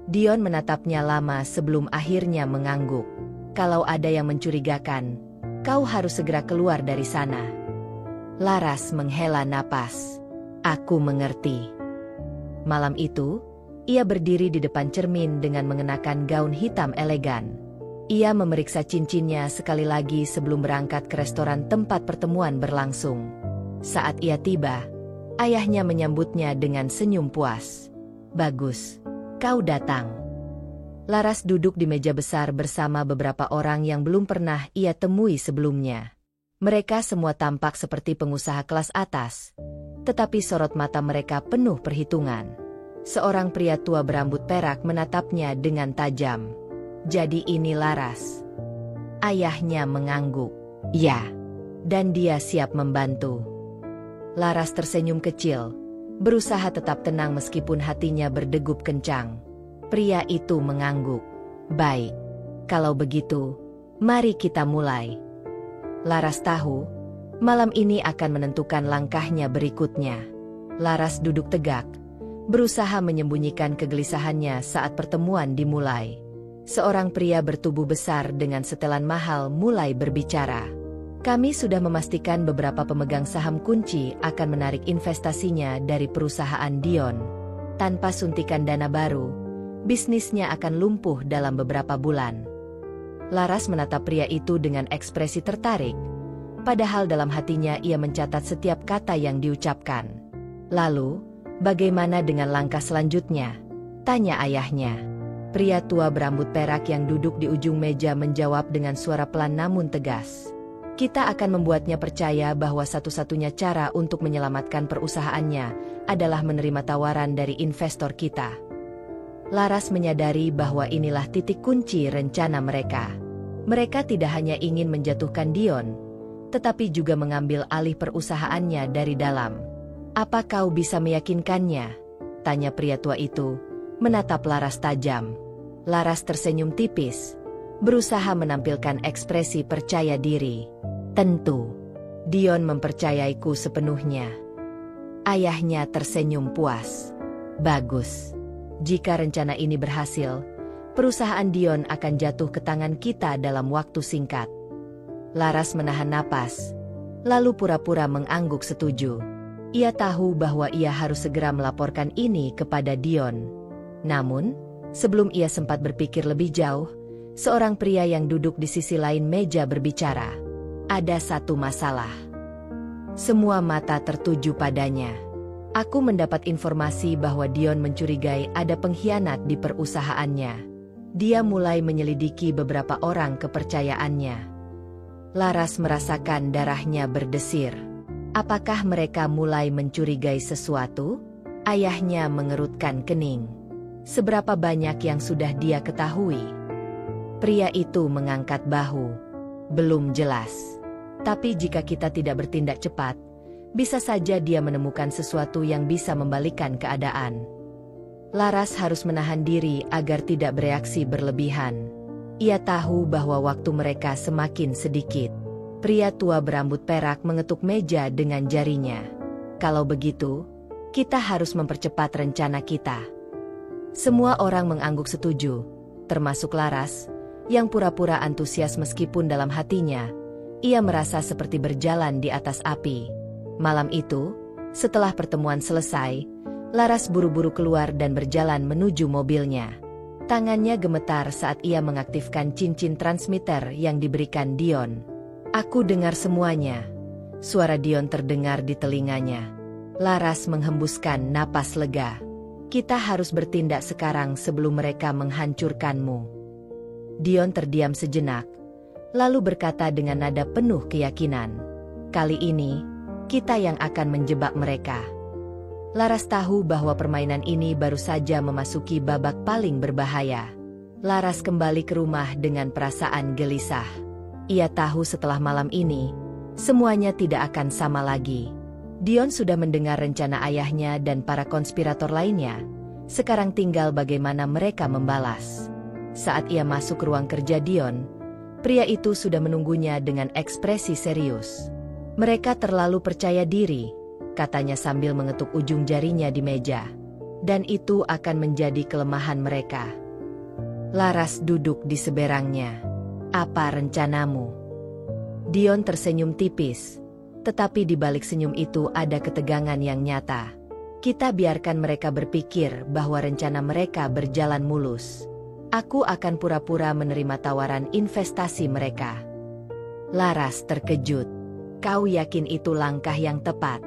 A: Dion menatapnya lama sebelum akhirnya mengangguk. "Kalau ada yang mencurigakan, kau harus segera keluar dari sana." Laras menghela napas. "Aku mengerti." Malam itu, ia berdiri di depan cermin dengan mengenakan gaun hitam elegan. Ia memeriksa cincinnya sekali lagi sebelum berangkat ke restoran tempat pertemuan berlangsung. Saat ia tiba, ayahnya menyambutnya dengan senyum puas. "Bagus, kau datang." Laras duduk di meja besar bersama beberapa orang yang belum pernah ia temui sebelumnya. Mereka semua tampak seperti pengusaha kelas atas, tetapi sorot mata mereka penuh perhitungan. Seorang pria tua berambut perak menatapnya dengan tajam. "Jadi ini Laras?" Ayahnya mengangguk. "Ya, dan dia siap membantu." Laras tersenyum kecil, berusaha tetap tenang meskipun hatinya berdegup kencang. Pria itu mengangguk. "Baik, kalau begitu, mari kita mulai." Laras tahu, malam ini akan menentukan langkahnya berikutnya. Laras duduk tegak, berusaha menyembunyikan kegelisahannya saat pertemuan dimulai. Seorang pria bertubuh besar dengan setelan mahal mulai berbicara. "Kami sudah memastikan beberapa pemegang saham kunci akan menarik investasinya dari perusahaan Dion. Tanpa suntikan dana baru, bisnisnya akan lumpuh dalam beberapa bulan." Laras menatap pria itu dengan ekspresi tertarik, padahal dalam hatinya ia mencatat setiap kata yang diucapkan. "Lalu, bagaimana dengan langkah selanjutnya?" tanya ayahnya. Pria tua berambut perak yang duduk di ujung meja menjawab dengan suara pelan namun tegas. "Kita akan membuatnya percaya bahwa satu-satunya cara untuk menyelamatkan perusahaannya adalah menerima tawaran dari investor kita." Laras menyadari bahwa inilah titik kunci rencana mereka. Mereka tidak hanya ingin menjatuhkan Dion, tetapi juga mengambil alih perusahaannya dari dalam. "Apa kau bisa meyakinkannya?" tanya pria tua itu, menatap Laras tajam. Laras tersenyum tipis, berusaha menampilkan ekspresi percaya diri. "Tentu, Dion mempercayaiku sepenuhnya." Ayahnya tersenyum puas. "Bagus. Jika rencana ini berhasil, perusahaan Dion akan jatuh ke tangan kita dalam waktu singkat." Laras menahan napas, lalu pura-pura mengangguk setuju. Ia tahu bahwa ia harus segera melaporkan ini kepada Dion. Namun, sebelum ia sempat berpikir lebih jauh, seorang pria yang duduk di sisi lain meja berbicara. "Ada satu masalah." Semua mata tertuju padanya. "Aku mendapat informasi bahwa Dion mencurigai ada pengkhianat di perusahaannya. Dia mulai menyelidiki beberapa orang kepercayaannya." Laras merasakan darahnya berdesir. Apakah mereka mulai mencurigai sesuatu? Ayahnya mengerutkan kening. Seberapa banyak yang sudah dia ketahui? Pria itu mengangkat bahu. "Belum jelas. Tapi jika kita tidak bertindak cepat, bisa saja dia menemukan sesuatu yang bisa membalikkan keadaan." Laras harus menahan diri agar tidak bereaksi berlebihan. Ia tahu bahwa waktu mereka semakin sedikit. Pria tua berambut perak mengetuk meja dengan jarinya. Kalau begitu, kita harus mempercepat rencana kita. Semua orang mengangguk setuju, termasuk Laras, yang pura-pura antusias meskipun dalam hatinya, ia merasa seperti berjalan di atas api. Malam itu, setelah pertemuan selesai, Laras buru-buru keluar dan berjalan menuju mobilnya. Tangannya gemetar saat ia mengaktifkan cincin transmitter yang diberikan Dion. Aku dengar semuanya. Suara Dion terdengar di telinganya. Laras menghembuskan napas lega. Kita harus bertindak sekarang sebelum mereka menghancurkanmu. Dion terdiam sejenak, lalu berkata dengan nada penuh keyakinan. Kali ini, kita yang akan menjebak mereka. Laras tahu bahwa permainan ini baru saja memasuki babak paling berbahaya. Laras kembali ke rumah dengan perasaan gelisah. Ia tahu setelah malam ini, semuanya tidak akan sama lagi. Dion sudah mendengar rencana ayahnya dan para konspirator lainnya. Sekarang tinggal bagaimana mereka membalas. Saat ia masuk ke ruang kerja Dion, pria itu sudah menunggunya dengan ekspresi serius. Mereka terlalu percaya diri, katanya sambil mengetuk ujung jarinya di meja. Dan itu akan menjadi kelemahan mereka. Laras duduk di seberangnya. Apa rencanamu? Dion tersenyum tipis. Tetapi di balik senyum itu ada ketegangan yang nyata. Kita biarkan mereka berpikir bahwa rencana mereka berjalan mulus. Aku akan pura-pura menerima tawaran investasi mereka. Laras terkejut. Kau yakin itu langkah yang tepat?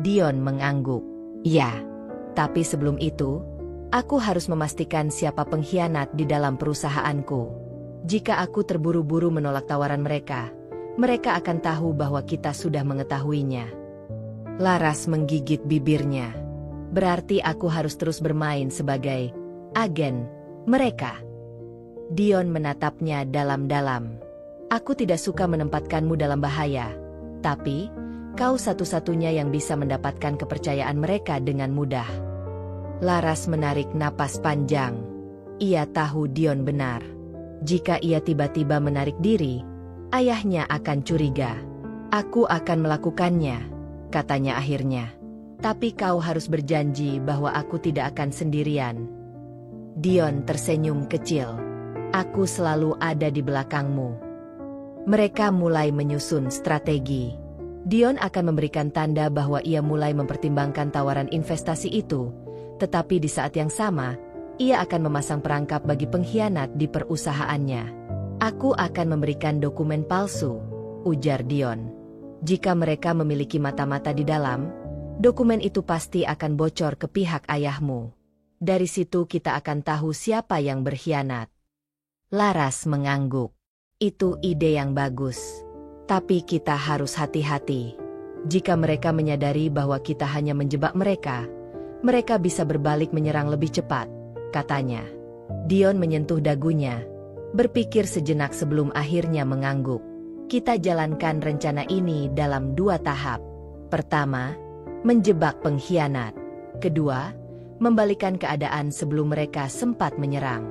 A: Dion mengangguk. Ya, tapi sebelum itu, aku harus memastikan siapa pengkhianat di dalam perusahaanku. Jika aku terburu-buru menolak tawaran mereka, mereka akan tahu bahwa kita sudah mengetahuinya. Laras menggigit bibirnya. Berarti aku harus terus bermain sebagai agen mereka. Dion menatapnya dalam-dalam. Aku tidak suka menempatkanmu dalam bahaya, tapi kau satu-satunya yang bisa mendapatkan kepercayaan mereka dengan mudah. Laras menarik napas panjang. Ia tahu Dion benar. Jika ia tiba-tiba menarik diri, ayahnya akan curiga. Aku akan melakukannya, katanya akhirnya. Tapi kau harus berjanji bahwa aku tidak akan sendirian. Dion tersenyum kecil. Aku selalu ada di belakangmu. Mereka mulai menyusun strategi. Dion akan memberikan tanda bahwa ia mulai mempertimbangkan tawaran investasi itu, tetapi di saat yang sama, ia akan memasang perangkap bagi pengkhianat di perusahaannya. Aku akan memberikan dokumen palsu, ujar Dion. Jika mereka memiliki mata-mata di dalam, dokumen itu pasti akan bocor ke pihak ayahmu. Dari situ kita akan tahu siapa yang berkhianat. Laras mengangguk. Itu ide yang bagus. Tapi kita harus hati-hati. Jika mereka menyadari bahwa kita hanya menjebak mereka, mereka bisa berbalik menyerang lebih cepat, katanya. Dion menyentuh dagunya, berpikir sejenak sebelum akhirnya mengangguk. Kita jalankan rencana ini dalam 2 tahap. Pertama, menjebak pengkhianat. Kedua, membalikan keadaan sebelum mereka sempat menyerang.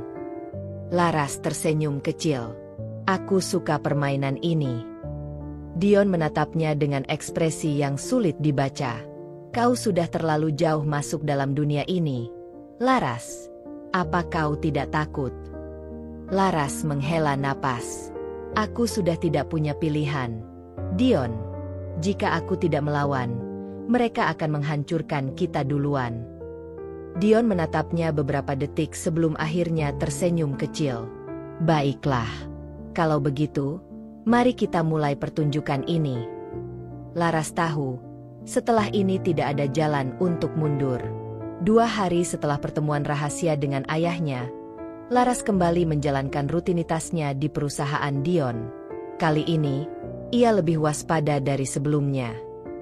A: Laras tersenyum kecil. Aku suka permainan ini. Dion menatapnya dengan ekspresi yang sulit dibaca. Kau sudah terlalu jauh masuk dalam dunia ini. Laras, apa kau tidak takut? Laras menghela napas. Aku sudah tidak punya pilihan. Dion, jika aku tidak melawan, mereka akan menghancurkan kita duluan. Dion menatapnya beberapa detik sebelum akhirnya tersenyum kecil. Baiklah, kalau begitu, mari kita mulai pertunjukan ini. Laras tahu, setelah ini tidak ada jalan untuk mundur. 2 hari setelah pertemuan rahasia dengan ayahnya, Laras kembali menjalankan rutinitasnya di perusahaan Dion. Kali ini, ia lebih waspada dari sebelumnya.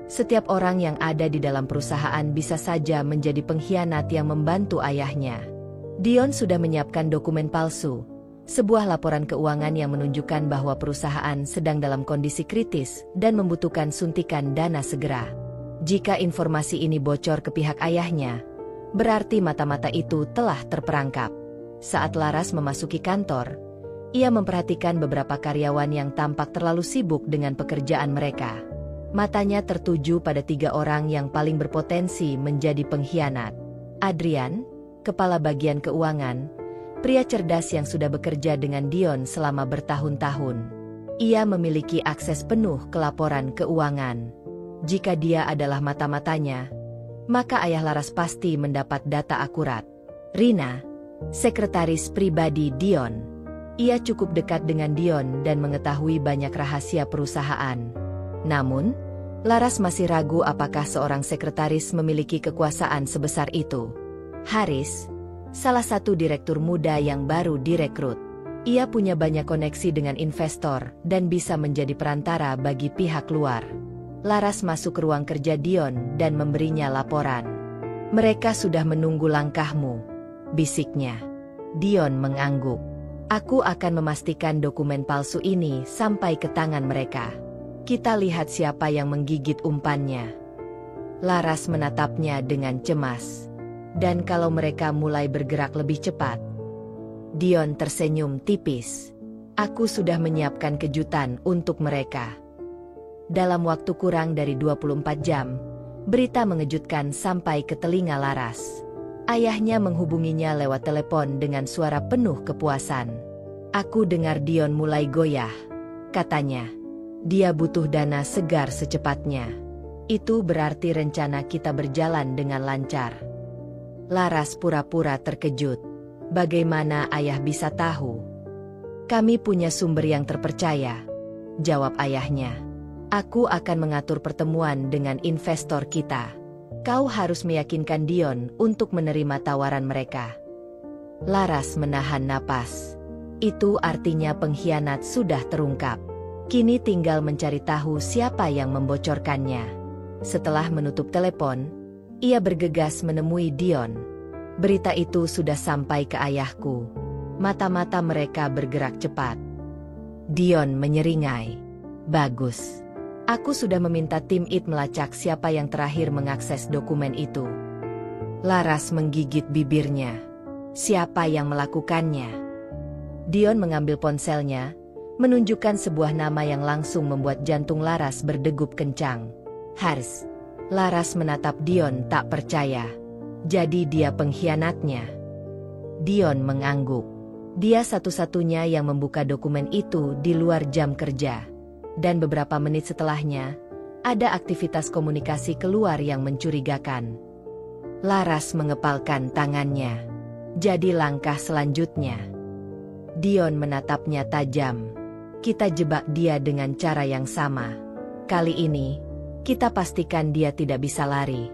A: Setiap orang yang ada di dalam perusahaan bisa saja menjadi pengkhianat yang membantu ayahnya. Dion sudah menyiapkan dokumen palsu, sebuah laporan keuangan yang menunjukkan bahwa perusahaan sedang dalam kondisi kritis dan membutuhkan suntikan dana segera. Jika informasi ini bocor ke pihak ayahnya, berarti mata-mata itu telah terperangkap. Saat Laras memasuki kantor, ia memperhatikan beberapa karyawan yang tampak terlalu sibuk dengan pekerjaan mereka. Matanya tertuju pada 3 orang yang paling berpotensi menjadi pengkhianat. Adrian, kepala bagian keuangan, pria cerdas yang sudah bekerja dengan Dion selama bertahun-tahun. Ia memiliki akses penuh ke laporan keuangan. Jika dia adalah mata-matanya, maka ayah Laras pasti mendapat data akurat. Rina, sekretaris pribadi Dion. Ia cukup dekat dengan Dion dan mengetahui banyak rahasia perusahaan. Namun, Laras masih ragu apakah seorang sekretaris memiliki kekuasaan sebesar itu. Haris, salah satu direktur muda yang baru direkrut. Ia punya banyak koneksi dengan investor dan bisa menjadi perantara bagi pihak luar. Laras masuk ke ruang kerja Dion dan memberinya laporan. "Mereka sudah menunggu langkahmu," bisiknya. Dion mengangguk. "Aku akan memastikan dokumen palsu ini sampai ke tangan mereka. Kita lihat siapa yang menggigit umpannya." Laras menatapnya dengan cemas. "Dan kalau mereka mulai bergerak lebih cepat?" Dion tersenyum tipis. "Aku sudah menyiapkan kejutan untuk mereka." Dalam waktu kurang dari 24 jam, berita mengejutkan sampai ke telinga Laras. Ayahnya menghubunginya lewat telepon dengan suara penuh kepuasan. "Aku dengar Dion mulai goyah," katanya. "Dia butuh dana segar secepatnya. Itu berarti rencana kita berjalan dengan lancar." Laras pura-pura terkejut. "Bagaimana ayah bisa tahu?" "Kami punya sumber yang terpercaya," jawab ayahnya. "Aku akan mengatur pertemuan dengan investor kita. Kau harus meyakinkan Dion untuk menerima tawaran mereka." Laras menahan napas. Itu artinya pengkhianat sudah terungkap. Kini tinggal mencari tahu siapa yang membocorkannya. Setelah menutup telepon, ia bergegas menemui Dion. "Berita itu sudah sampai ke ayahku." Mata-mata mereka bergerak cepat. Dion menyeringai. "Bagus. Aku sudah meminta tim IT melacak siapa yang terakhir mengakses dokumen itu." Laras menggigit bibirnya. "Siapa yang melakukannya?" Dion mengambil ponselnya, menunjukkan sebuah nama yang langsung membuat jantung Laras berdegup kencang. "Haris." Laras menatap Dion tak percaya. "Jadi dia pengkhianatnya?" Dion mengangguk. Dia satu-satunya yang membuka dokumen itu di luar jam kerja. Dan beberapa menit setelahnya, ada aktivitas komunikasi keluar yang mencurigakan. Laras mengepalkan tangannya. Jadi langkah selanjutnya. Dion menatapnya tajam. "Kita jebak dia dengan cara yang sama. Kali ini, kita pastikan dia tidak bisa lari."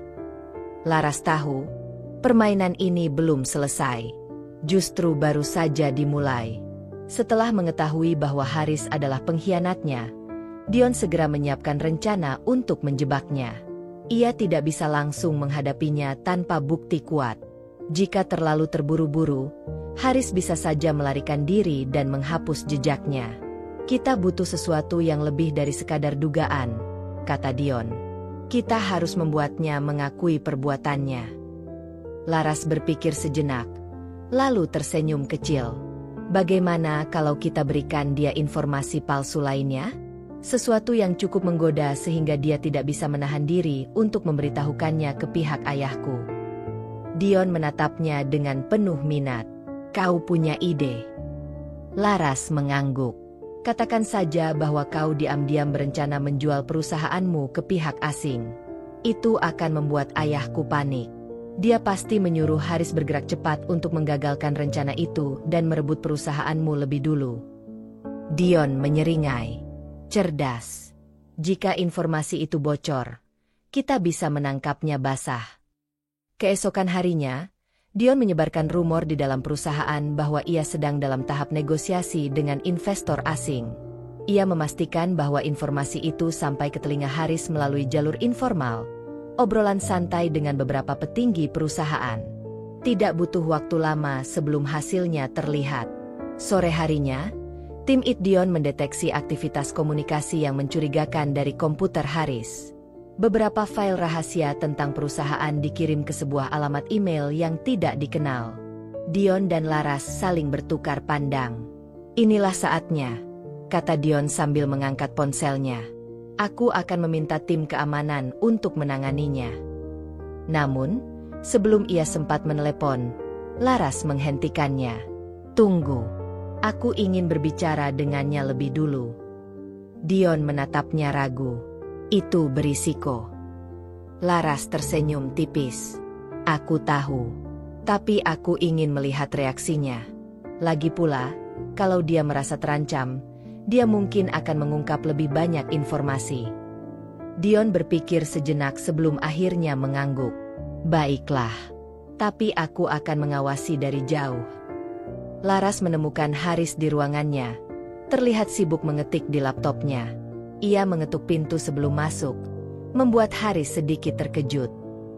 A: Laras tahu, permainan ini belum selesai. Justru baru saja dimulai. Setelah mengetahui bahwa Haris adalah pengkhianatnya, Dion segera menyiapkan rencana untuk menjebaknya. Ia tidak bisa langsung menghadapinya tanpa bukti kuat. Jika terlalu terburu-buru, Haris bisa saja melarikan diri dan menghapus jejaknya. "Kita butuh sesuatu yang lebih dari sekadar dugaan," kata Dion. "Kita harus membuatnya mengakui perbuatannya." Laras berpikir sejenak, lalu tersenyum kecil. "Bagaimana kalau kita berikan dia informasi palsu lainnya? Sesuatu yang cukup menggoda sehingga dia tidak bisa menahan diri untuk memberitahukannya ke pihak ayahku." Dion menatapnya dengan penuh minat. "Kau punya ide?" Laras mengangguk. "Katakan saja bahwa kau diam-diam berencana menjual perusahaanmu ke pihak asing. Itu akan membuat ayahku panik. Dia pasti menyuruh Haris bergerak cepat untuk menggagalkan rencana itu dan merebut perusahaanmu lebih dulu." Dion menyeringai. "Cerdas. Jika informasi itu bocor, kita bisa menangkapnya basah." Keesokan harinya, Dion menyebarkan rumor di dalam perusahaan bahwa ia sedang dalam tahap negosiasi dengan investor asing. Ia memastikan bahwa informasi itu sampai ke telinga Haris melalui jalur informal, obrolan santai dengan beberapa petinggi perusahaan. Tidak butuh waktu lama sebelum hasilnya terlihat. Sore harinya, tim IT Dion mendeteksi aktivitas komunikasi yang mencurigakan dari komputer Haris. Beberapa file rahasia tentang perusahaan dikirim ke sebuah alamat email yang tidak dikenal. Dion dan Laras saling bertukar pandang. "Inilah saatnya," kata Dion sambil mengangkat ponselnya. Aku akan meminta tim keamanan untuk menanganinya. Namun, sebelum ia sempat menelepon, Laras menghentikannya. Tunggu. Aku ingin berbicara dengannya lebih dulu. Dion menatapnya ragu. Itu berisiko. Laras tersenyum tipis. Aku tahu. Tapi aku ingin melihat reaksinya. Lagi pula, kalau dia merasa terancam, dia mungkin akan mengungkap lebih banyak informasi. Dion berpikir sejenak sebelum akhirnya mengangguk. Baiklah. Tapi aku akan mengawasi dari jauh. Laras menemukan Haris di ruangannya. Terlihat sibuk mengetik di laptopnya. Ia mengetuk pintu sebelum masuk, membuat Haris sedikit terkejut.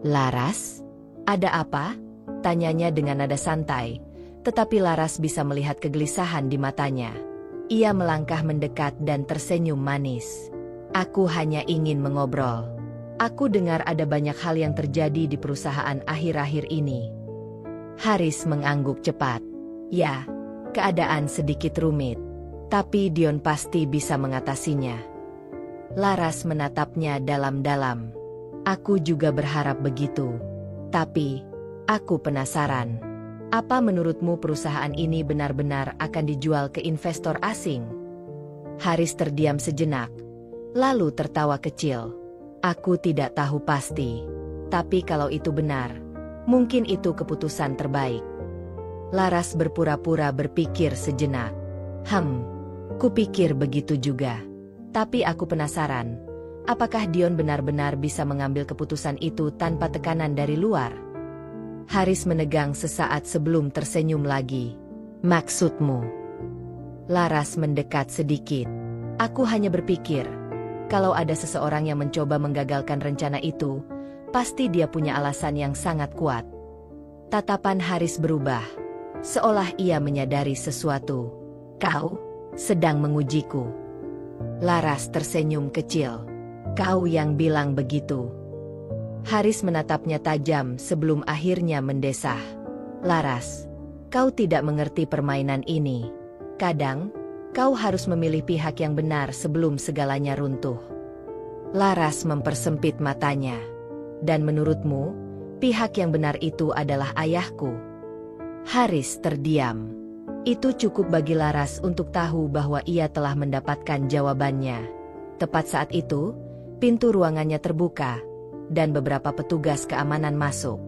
A: Laras? Ada apa? Tanyanya dengan nada santai, tetapi Laras bisa melihat kegelisahan di matanya. Ia melangkah mendekat dan tersenyum manis. Aku hanya ingin mengobrol. Aku dengar ada banyak hal yang terjadi di perusahaan akhir-akhir ini. Haris mengangguk cepat. Ya, keadaan sedikit rumit. Tapi Dion pasti bisa mengatasinya. Laras menatapnya dalam-dalam. Aku juga berharap begitu. Tapi, aku penasaran. Apa menurutmu perusahaan ini benar-benar akan dijual ke investor asing? Haris terdiam sejenak, lalu tertawa kecil. Aku tidak tahu pasti. Tapi kalau itu benar, mungkin itu keputusan terbaik. Laras berpura-pura berpikir sejenak. Kupikir begitu juga. Tapi aku penasaran, apakah Dion benar-benar bisa mengambil keputusan itu tanpa tekanan dari luar? Haris menegang sesaat sebelum tersenyum lagi. Maksudmu? Laras mendekat sedikit. Aku hanya berpikir, kalau ada seseorang yang mencoba menggagalkan rencana itu, pasti dia punya alasan yang sangat kuat. Tatapan Haris berubah, seolah ia menyadari sesuatu. Kau sedang mengujiku. Laras tersenyum kecil. Kau yang bilang begitu. Haris menatapnya tajam sebelum akhirnya mendesah. Laras, kau tidak mengerti permainan ini. Kadang, kau harus memilih pihak yang benar sebelum segalanya runtuh. Laras mempersempit matanya. Dan menurutmu, pihak yang benar itu adalah ayahku? Haris terdiam. Itu cukup bagi Laras untuk tahu bahwa ia telah mendapatkan jawabannya. Tepat saat itu, pintu ruangannya terbuka, dan beberapa petugas keamanan masuk.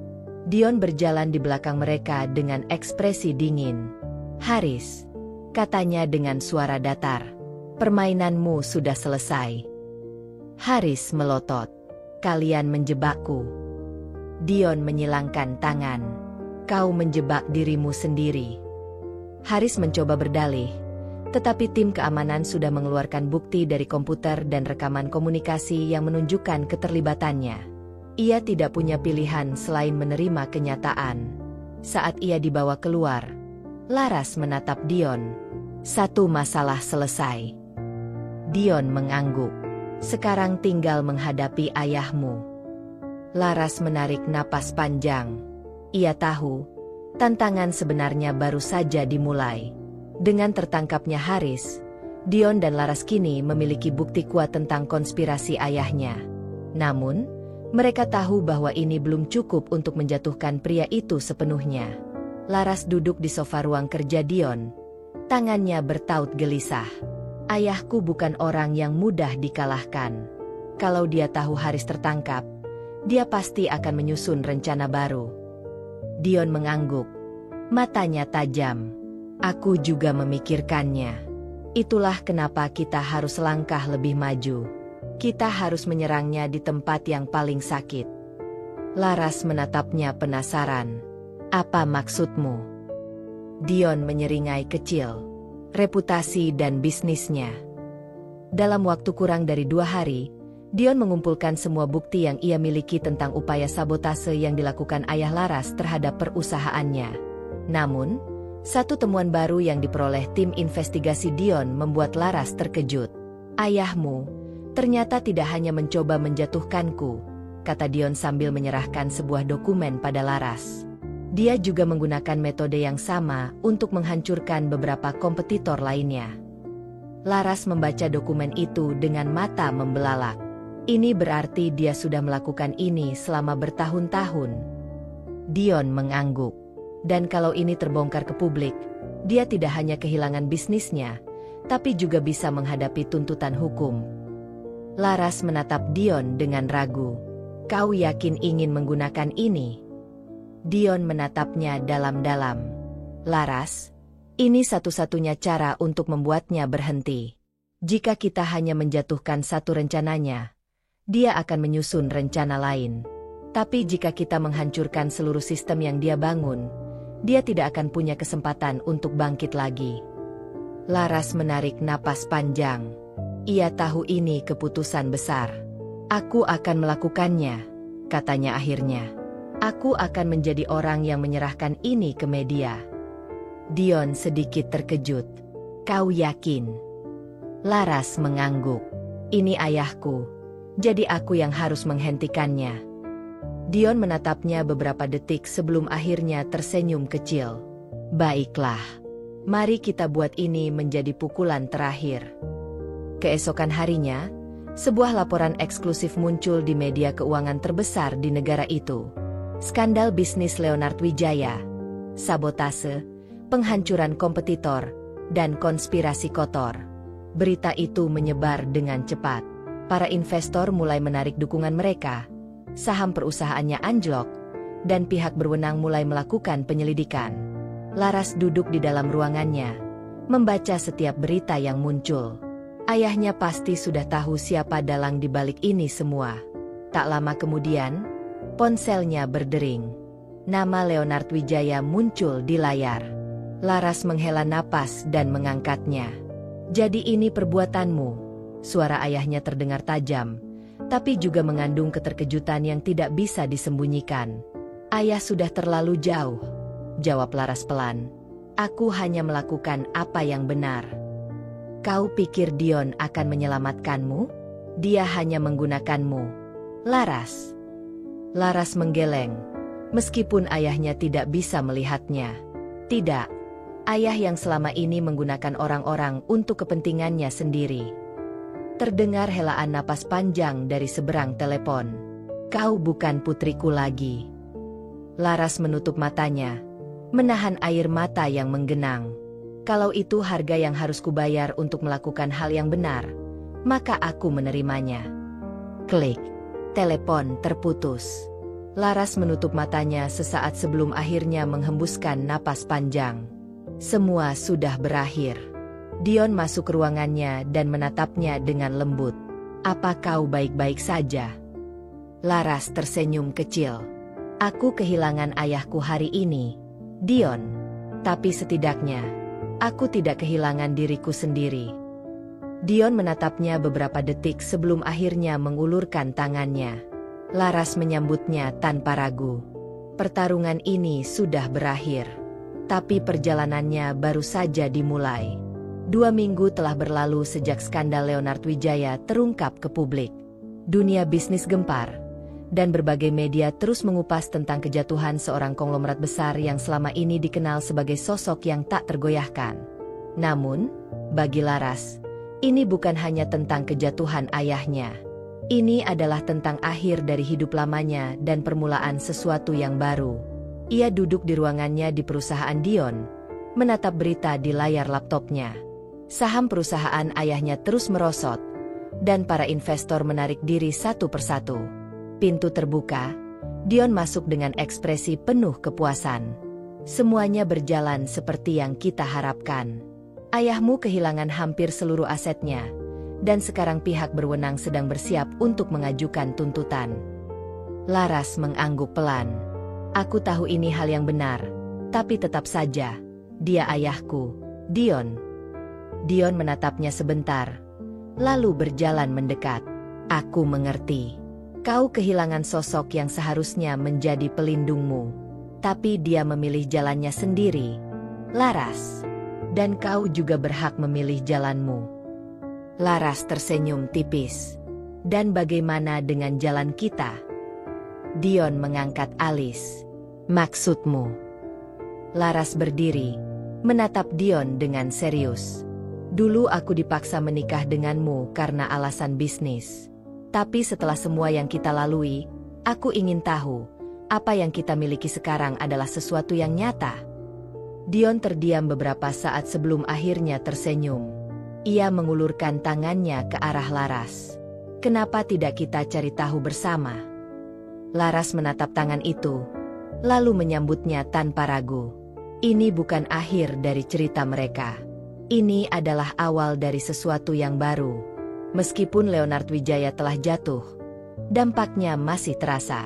A: Dion berjalan di belakang mereka dengan ekspresi dingin. Haris, katanya dengan suara datar, permainanmu sudah selesai. Haris melotot. Kalian menjebakku. Dion menyilangkan tangan. Kau menjebak dirimu sendiri. Haris mencoba berdalih, tetapi tim keamanan sudah mengeluarkan bukti dari komputer dan rekaman komunikasi yang menunjukkan keterlibatannya. Ia tidak punya pilihan selain menerima kenyataan. Saat ia dibawa keluar, Laras menatap Dion. Satu masalah selesai. Dion mengangguk. Sekarang tinggal menghadapi ayahmu. Laras menarik napas panjang. Ia tahu, tantangan sebenarnya baru saja dimulai. Dengan tertangkapnya Haris, Dion dan Laras kini memiliki bukti kuat tentang konspirasi ayahnya. Namun, mereka tahu bahwa ini belum cukup untuk menjatuhkan pria itu sepenuhnya. Laras duduk di sofa ruang kerja Dion. Tangannya bertaut gelisah. Ayahku bukan orang yang mudah dikalahkan. Kalau dia tahu Haris tertangkap, dia pasti akan menyusun rencana baru. Dion mengangguk. Matanya tajam. Aku juga memikirkannya. Itulah kenapa kita harus langkah lebih maju. Kita harus menyerangnya di tempat yang paling sakit. Laras menatapnya penasaran. Apa maksudmu? Dion menyeringai kecil. Reputasi dan bisnisnya. Dalam waktu kurang dari 2 hari, Dion mengumpulkan semua bukti yang ia miliki tentang upaya sabotase yang dilakukan ayah Laras terhadap perusahaannya. Namun, satu temuan baru yang diperoleh tim investigasi Dion membuat Laras terkejut. Ayahmu ternyata tidak hanya mencoba menjatuhkanku, kata Dion sambil menyerahkan sebuah dokumen pada Laras. Dia juga menggunakan metode yang sama untuk menghancurkan beberapa kompetitor lainnya. Laras membaca dokumen itu dengan mata membelalak. Ini berarti dia sudah melakukan ini selama bertahun-tahun. Dion mengangguk. Dan kalau ini terbongkar ke publik, dia tidak hanya kehilangan bisnisnya, tapi juga bisa menghadapi tuntutan hukum. Laras menatap Dion dengan ragu. Kau yakin ingin menggunakan ini? Dion menatapnya dalam-dalam. Laras, ini satu-satunya cara untuk membuatnya berhenti. Jika kita hanya menjatuhkan satu rencananya, dia akan menyusun rencana lain. Tapi jika kita menghancurkan seluruh sistem yang dia bangun, dia tidak akan punya kesempatan untuk bangkit lagi. Laras menarik napas panjang. Ia tahu ini keputusan besar. Aku akan melakukannya, katanya akhirnya. Aku akan menjadi orang yang menyerahkan ini ke media. Dion sedikit terkejut. Kau yakin? Laras mengangguk. Ini ayahku, jadi aku yang harus menghentikannya. Dion menatapnya beberapa detik sebelum akhirnya tersenyum kecil. Baiklah, mari kita buat ini menjadi pukulan terakhir. Keesokan harinya, sebuah laporan eksklusif muncul di media keuangan terbesar di negara itu. Skandal bisnis Leonard Wijaya, sabotase, penghancuran kompetitor, dan konspirasi kotor. Berita itu menyebar dengan cepat. Para investor mulai menarik dukungan mereka, saham perusahaannya anjlok, dan pihak berwenang mulai melakukan penyelidikan. Laras duduk di dalam ruangannya, membaca setiap berita yang muncul. Ayahnya pasti sudah tahu siapa dalang di balik ini semua. Tak lama kemudian, ponselnya berdering. Nama Leonard Wijaya muncul di layar. Laras menghela napas dan mengangkatnya. Jadi ini perbuatanmu. Suara ayahnya terdengar tajam, tapi juga mengandung keterkejutan yang tidak bisa disembunyikan. Ayah sudah terlalu jauh, jawab Laras pelan. Aku hanya melakukan apa yang benar. Kau pikir Dion akan menyelamatkanmu? Dia hanya menggunakanmu. Laras. Laras menggeleng, meskipun ayahnya tidak bisa melihatnya. Tidak, ayah yang selama ini menggunakan orang-orang untuk kepentingannya sendiri. Terdengar helaan napas panjang dari seberang telepon. Kau bukan putriku lagi. Laras menutup matanya, menahan air mata yang menggenang. Kalau itu harga yang harus kubayar untuk melakukan hal yang benar, maka aku menerimanya. Klik. Telepon terputus. Laras menutup matanya sesaat sebelum akhirnya menghembuskan napas panjang. Semua sudah berakhir. Dion masuk ke ruangannya dan menatapnya dengan lembut. Apa kau baik-baik saja? Laras tersenyum kecil. Aku kehilangan ayahku hari ini, Dion. Tapi setidaknya, aku tidak kehilangan diriku sendiri. Dion menatapnya beberapa detik sebelum akhirnya mengulurkan tangannya. Laras menyambutnya tanpa ragu. Pertarungan ini sudah berakhir. Tapi perjalanannya baru saja dimulai. 2 minggu telah berlalu sejak skandal Leonard Wijaya terungkap ke publik. Dunia bisnis gempar, dan berbagai media terus mengupas tentang kejatuhan seorang konglomerat besar yang selama ini dikenal sebagai sosok yang tak tergoyahkan. Namun, bagi Laras, ini bukan hanya tentang kejatuhan ayahnya. Ini adalah tentang akhir dari hidup lamanya dan permulaan sesuatu yang baru. Ia duduk di ruangannya di perusahaan Dion, menatap berita di layar laptopnya. Saham perusahaan ayahnya terus merosot, dan para investor menarik diri satu persatu. Pintu terbuka, Dion masuk dengan ekspresi penuh kepuasan. Semuanya berjalan seperti yang kita harapkan. Ayahmu kehilangan hampir seluruh asetnya, dan sekarang pihak berwenang sedang bersiap untuk mengajukan tuntutan. Laras mengangguk pelan. Aku tahu ini hal yang benar, tapi tetap saja, dia ayahku, Dion. Dion menatapnya sebentar, lalu berjalan mendekat. Aku mengerti. Kau kehilangan sosok yang seharusnya menjadi pelindungmu. Tapi dia memilih jalannya sendiri, Laras. Dan kau juga berhak memilih jalanmu. Laras tersenyum tipis. Dan bagaimana dengan jalan kita? Dion mengangkat alis. Maksudmu? Laras berdiri, menatap Dion dengan serius. Dulu aku dipaksa menikah denganmu karena alasan bisnis. Tapi setelah semua yang kita lalui, aku ingin tahu, apa yang kita miliki sekarang adalah sesuatu yang nyata. Dion terdiam beberapa saat sebelum akhirnya tersenyum. Ia mengulurkan tangannya ke arah Laras. Kenapa tidak kita cari tahu bersama? Laras menatap tangan itu, lalu menyambutnya tanpa ragu. Ini bukan akhir dari cerita mereka. Ini adalah awal dari sesuatu yang baru. Meskipun Leonard Wijaya telah jatuh, dampaknya masih terasa.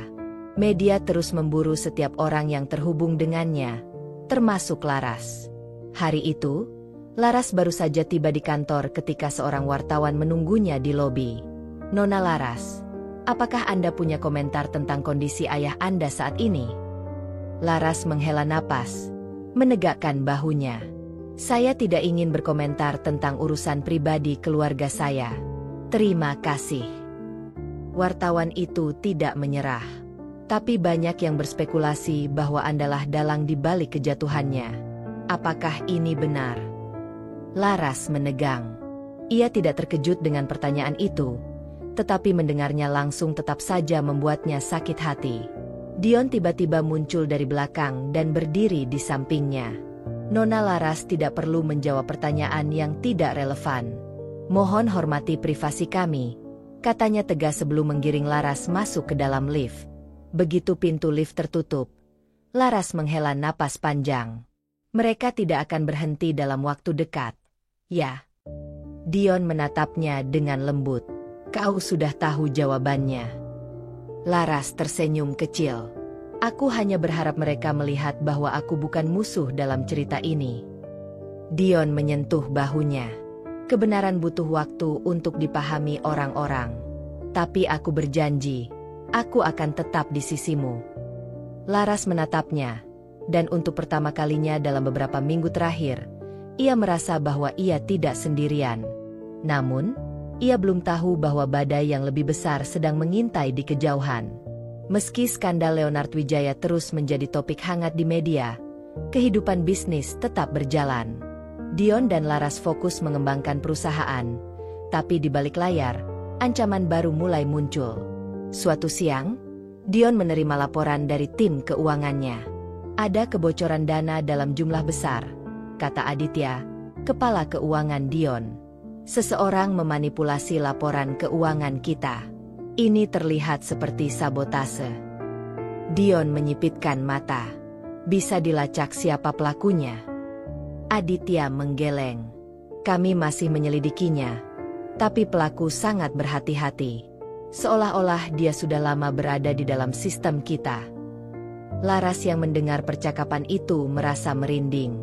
A: Media terus memburu setiap orang yang terhubung dengannya, termasuk Laras. Hari itu, Laras baru saja tiba di kantor ketika seorang wartawan menunggunya di lobi. "Nona Laras, apakah Anda punya komentar tentang kondisi ayah Anda saat ini?" Laras menghela napas, menegakkan bahunya. "Saya tidak ingin berkomentar tentang urusan pribadi keluarga saya. Terima kasih." Wartawan itu tidak menyerah. Tapi banyak yang berspekulasi bahwa Andalah dalang di balik kejatuhannya. Apakah ini benar? Laras menegang. Ia tidak terkejut dengan pertanyaan itu, tetapi mendengarnya langsung tetap saja membuatnya sakit hati. Dion tiba-tiba muncul dari belakang dan berdiri di sampingnya. "Nona Laras tidak perlu menjawab pertanyaan yang tidak relevan. Mohon hormati privasi kami," katanya tegas sebelum menggiring Laras masuk ke dalam lift. Begitu pintu lift tertutup, Laras menghela napas panjang. Mereka tidak akan berhenti dalam waktu dekat. "Ya." Dion menatapnya dengan lembut. "Kau sudah tahu jawabannya." Laras tersenyum kecil. "Aku hanya berharap mereka melihat bahwa aku bukan musuh dalam cerita ini." Dion menyentuh bahunya. "Kebenaran butuh waktu untuk dipahami orang-orang. Tapi aku berjanji, aku akan tetap di sisimu." Laras menatapnya, dan untuk pertama kalinya dalam beberapa minggu terakhir, ia merasa bahwa ia tidak sendirian. Namun, ia belum tahu bahwa badai yang lebih besar sedang mengintai di kejauhan. Meski skandal Leonard Wijaya terus menjadi topik hangat di media, kehidupan bisnis tetap berjalan. Dion dan Laras fokus mengembangkan perusahaan, tapi di balik layar, ancaman baru mulai muncul. Suatu siang, Dion menerima laporan dari tim keuangannya. "Ada kebocoran dana dalam jumlah besar," kata Aditya, kepala keuangan Dion. "Seseorang memanipulasi laporan keuangan kita. Ini terlihat seperti sabotase." Dion menyipitkan mata. "Bisa dilacak siapa pelakunya?" Aditya menggeleng. "Kami masih menyelidikinya, tapi pelaku sangat berhati-hati. Seolah-olah dia sudah lama berada di dalam sistem kita." Laras yang mendengar percakapan itu merasa merinding.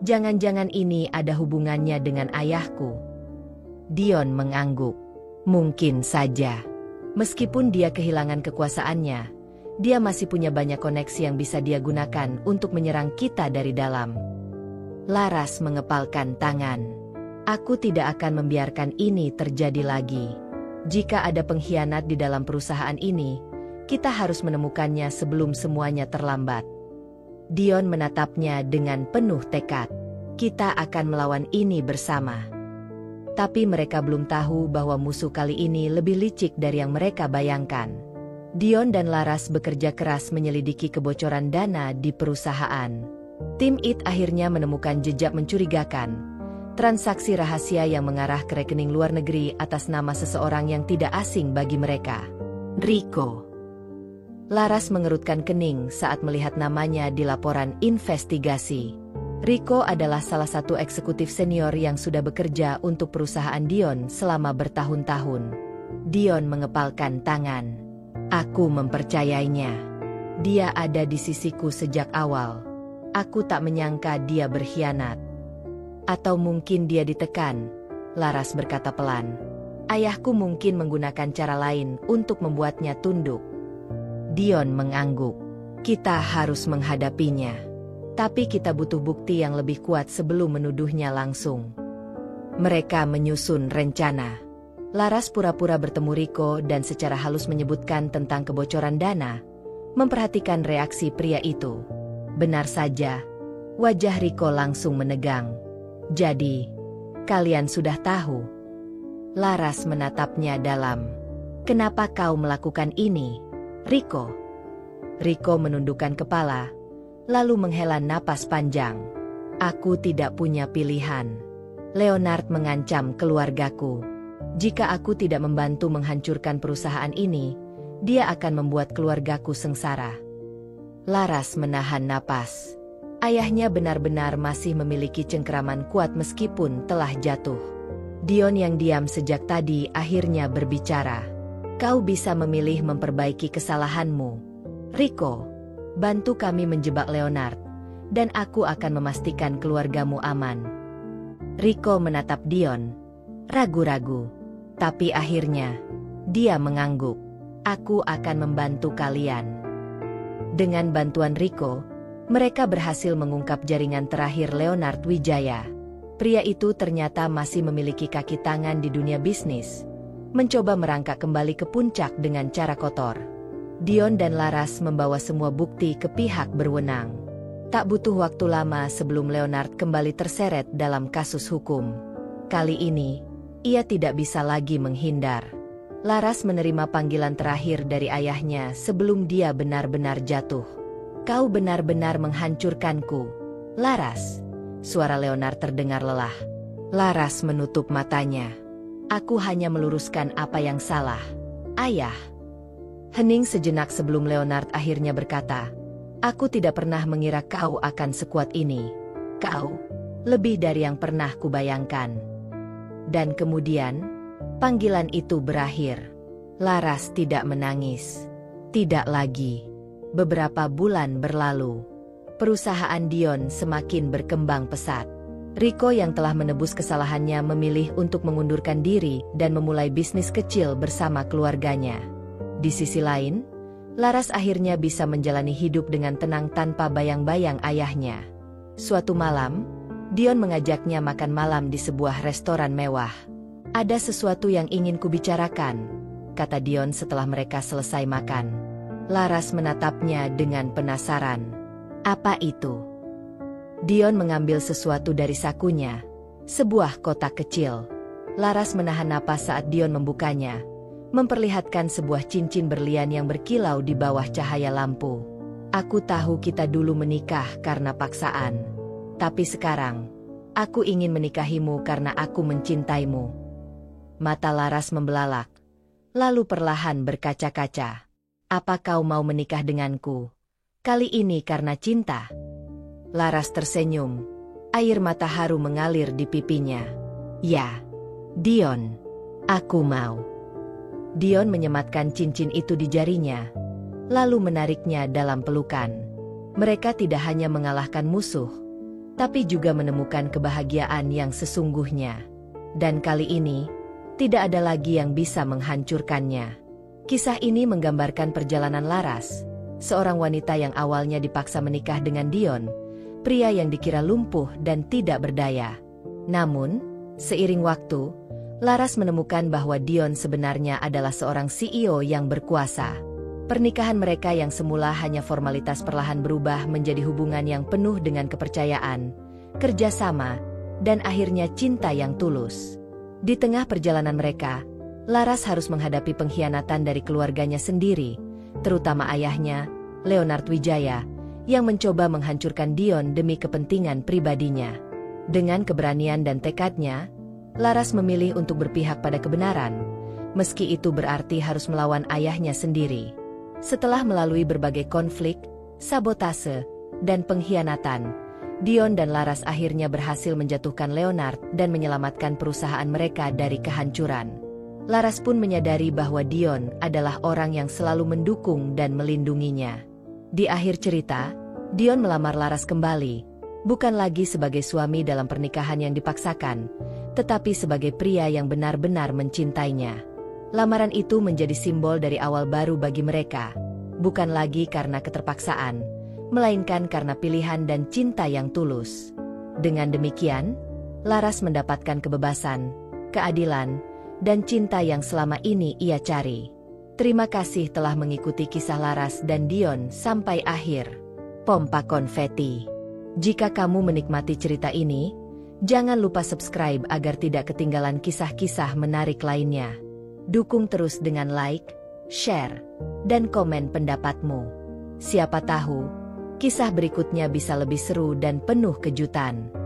A: Jangan-jangan ini ada hubungannya dengan ayahku. Dion mengangguk. Mungkin saja. Meskipun dia kehilangan kekuasaannya, dia masih punya banyak koneksi yang bisa dia gunakan untuk menyerang kita dari dalam. Laras mengepalkan tangan. "Aku tidak akan membiarkan ini terjadi lagi. Jika ada pengkhianat di dalam perusahaan ini, kita harus menemukannya sebelum semuanya terlambat." Dion menatapnya dengan penuh tekad. "Kita akan melawan ini bersama." Tapi mereka belum tahu bahwa musuh kali ini lebih licik dari yang mereka bayangkan. Dion dan Laras bekerja keras menyelidiki kebocoran dana di perusahaan. Tim IT akhirnya menemukan jejak mencurigakan. Transaksi rahasia yang mengarah ke rekening luar negeri atas nama seseorang yang tidak asing bagi mereka. Rico. Laras mengerutkan kening saat melihat namanya di laporan investigasi. Rico adalah salah satu eksekutif senior yang sudah bekerja untuk perusahaan Dion selama bertahun-tahun. Dion mengepalkan tangan. "Aku mempercayainya. Dia ada di sisiku sejak awal. Aku tak menyangka dia berkhianat. Atau mungkin dia ditekan," Laras berkata pelan. "Ayahku mungkin menggunakan cara lain untuk membuatnya tunduk." Dion mengangguk. "Kita harus menghadapinya. Tapi kita butuh bukti yang lebih kuat sebelum menuduhnya langsung." Mereka menyusun rencana. Laras pura-pura bertemu Rico dan secara halus menyebutkan tentang kebocoran dana, memperhatikan reaksi pria itu. Benar saja, wajah Rico langsung menegang. "Jadi, Kalian sudah tahu. Laras menatapnya dalam. Kenapa kau melakukan ini, Rico? Rico menundukkan kepala, lalu menghela napas panjang. Aku tidak punya pilihan. Leonard mengancam keluargaku. Jika aku tidak membantu menghancurkan perusahaan ini, dia akan membuat keluargaku sengsara. Laras menahan napas. Ayahnya benar-benar masih memiliki cengkeraman kuat meskipun telah jatuh. Dion yang diam sejak tadi akhirnya berbicara. Kau bisa memilih memperbaiki kesalahanmu. Rico, bantu kami menjebak Leonard, dan aku akan memastikan keluargamu aman. Rico menatap Dion, ragu-ragu. Tapi akhirnya, dia mengangguk. Aku akan membantu kalian. Dengan bantuan Rico, mereka berhasil mengungkap jaringan terakhir Leonard Wijaya. Pria itu ternyata masih memiliki kaki tangan di dunia bisnis. Mencoba merangkak kembali ke puncak dengan cara kotor. Dion dan Laras membawa semua bukti ke pihak berwenang. Tak butuh waktu lama sebelum Leonard kembali terseret dalam kasus hukum. Kali ini, ia tidak bisa lagi menghindar. Laras menerima panggilan terakhir dari ayahnya sebelum dia benar-benar jatuh. Kau benar-benar menghancurkanku, Laras. Suara Leonard terdengar lelah. Laras menutup matanya. Aku hanya meluruskan apa yang salah, ayah. Hening sejenak sebelum Leonard akhirnya berkata, aku tidak pernah mengira kau akan sekuat ini. Kau lebih dari yang pernah kubayangkan. Dan kemudian, panggilan itu berakhir. Laras tidak menangis. Tidak lagi. Beberapa bulan berlalu. Perusahaan Dion semakin berkembang pesat. Rico yang telah menebus kesalahannya memilih untuk mengundurkan diri dan memulai bisnis kecil bersama keluarganya. Di sisi lain, Laras akhirnya bisa menjalani hidup dengan tenang tanpa bayang-bayang ayahnya. Suatu malam, Dion mengajaknya makan malam di sebuah restoran mewah. Ada sesuatu yang ingin kubicarakan, kata Dion setelah mereka selesai makan. Laras menatapnya dengan penasaran. Apa itu? Dion mengambil sesuatu dari sakunya, sebuah kotak kecil. Laras menahan napas saat Dion membukanya, memperlihatkan sebuah cincin berlian yang berkilau di bawah cahaya lampu. Aku tahu kita dulu menikah karena paksaan. Tapi sekarang, aku ingin menikahimu karena aku mencintaimu. Mata Laras membelalak, lalu perlahan berkaca-kaca. Apa kau mau menikah denganku? Kali ini karena cinta? Laras tersenyum. Air mata haru mengalir di pipinya. Ya, Dion, aku mau. Dion menyematkan cincin itu di jarinya, lalu menariknya dalam pelukan. Mereka tidak hanya mengalahkan musuh, tapi juga menemukan kebahagiaan yang sesungguhnya. Dan kali ini, tidak ada lagi yang bisa menghancurkannya. Kisah ini menggambarkan perjalanan Laras, seorang wanita yang awalnya dipaksa menikah dengan Dion, pria yang dikira lumpuh dan tidak berdaya. Namun, seiring waktu, Laras menemukan bahwa Dion sebenarnya adalah seorang CEO yang berkuasa. Pernikahan mereka yang semula hanya formalitas perlahan berubah menjadi hubungan yang penuh dengan kepercayaan, kerjasama, dan akhirnya cinta yang tulus. Di tengah perjalanan mereka, Laras harus menghadapi pengkhianatan dari keluarganya sendiri, terutama ayahnya, Leonard Wijaya, yang mencoba menghancurkan Dion demi kepentingan pribadinya. Dengan keberanian dan tekadnya, Laras memilih untuk berpihak pada kebenaran, meski itu berarti harus melawan ayahnya sendiri. Setelah melalui berbagai konflik, sabotase, dan pengkhianatan, Dion dan Laras akhirnya berhasil menjatuhkan Leonard dan menyelamatkan perusahaan mereka dari kehancuran. Laras pun menyadari bahwa Dion adalah orang yang selalu mendukung dan melindunginya. Di akhir cerita, Dion melamar Laras kembali, bukan lagi sebagai suami dalam pernikahan yang dipaksakan, tetapi sebagai pria yang benar-benar mencintainya. Lamaran itu menjadi simbol dari awal baru bagi mereka, bukan lagi karena keterpaksaan, melainkan karena pilihan dan cinta yang tulus. Dengan demikian, Laras mendapatkan kebebasan, keadilan, dan cinta yang selama ini ia cari. Terima kasih telah mengikuti kisah Laras dan Dion sampai akhir. Pompa konfeti. Jika kamu menikmati cerita ini, Jangan lupa subscribe agar tidak ketinggalan kisah-kisah menarik lainnya. Dukung terus dengan like, share, dan komen pendapatmu. Siapa tahu, kisah berikutnya bisa lebih seru dan penuh kejutan.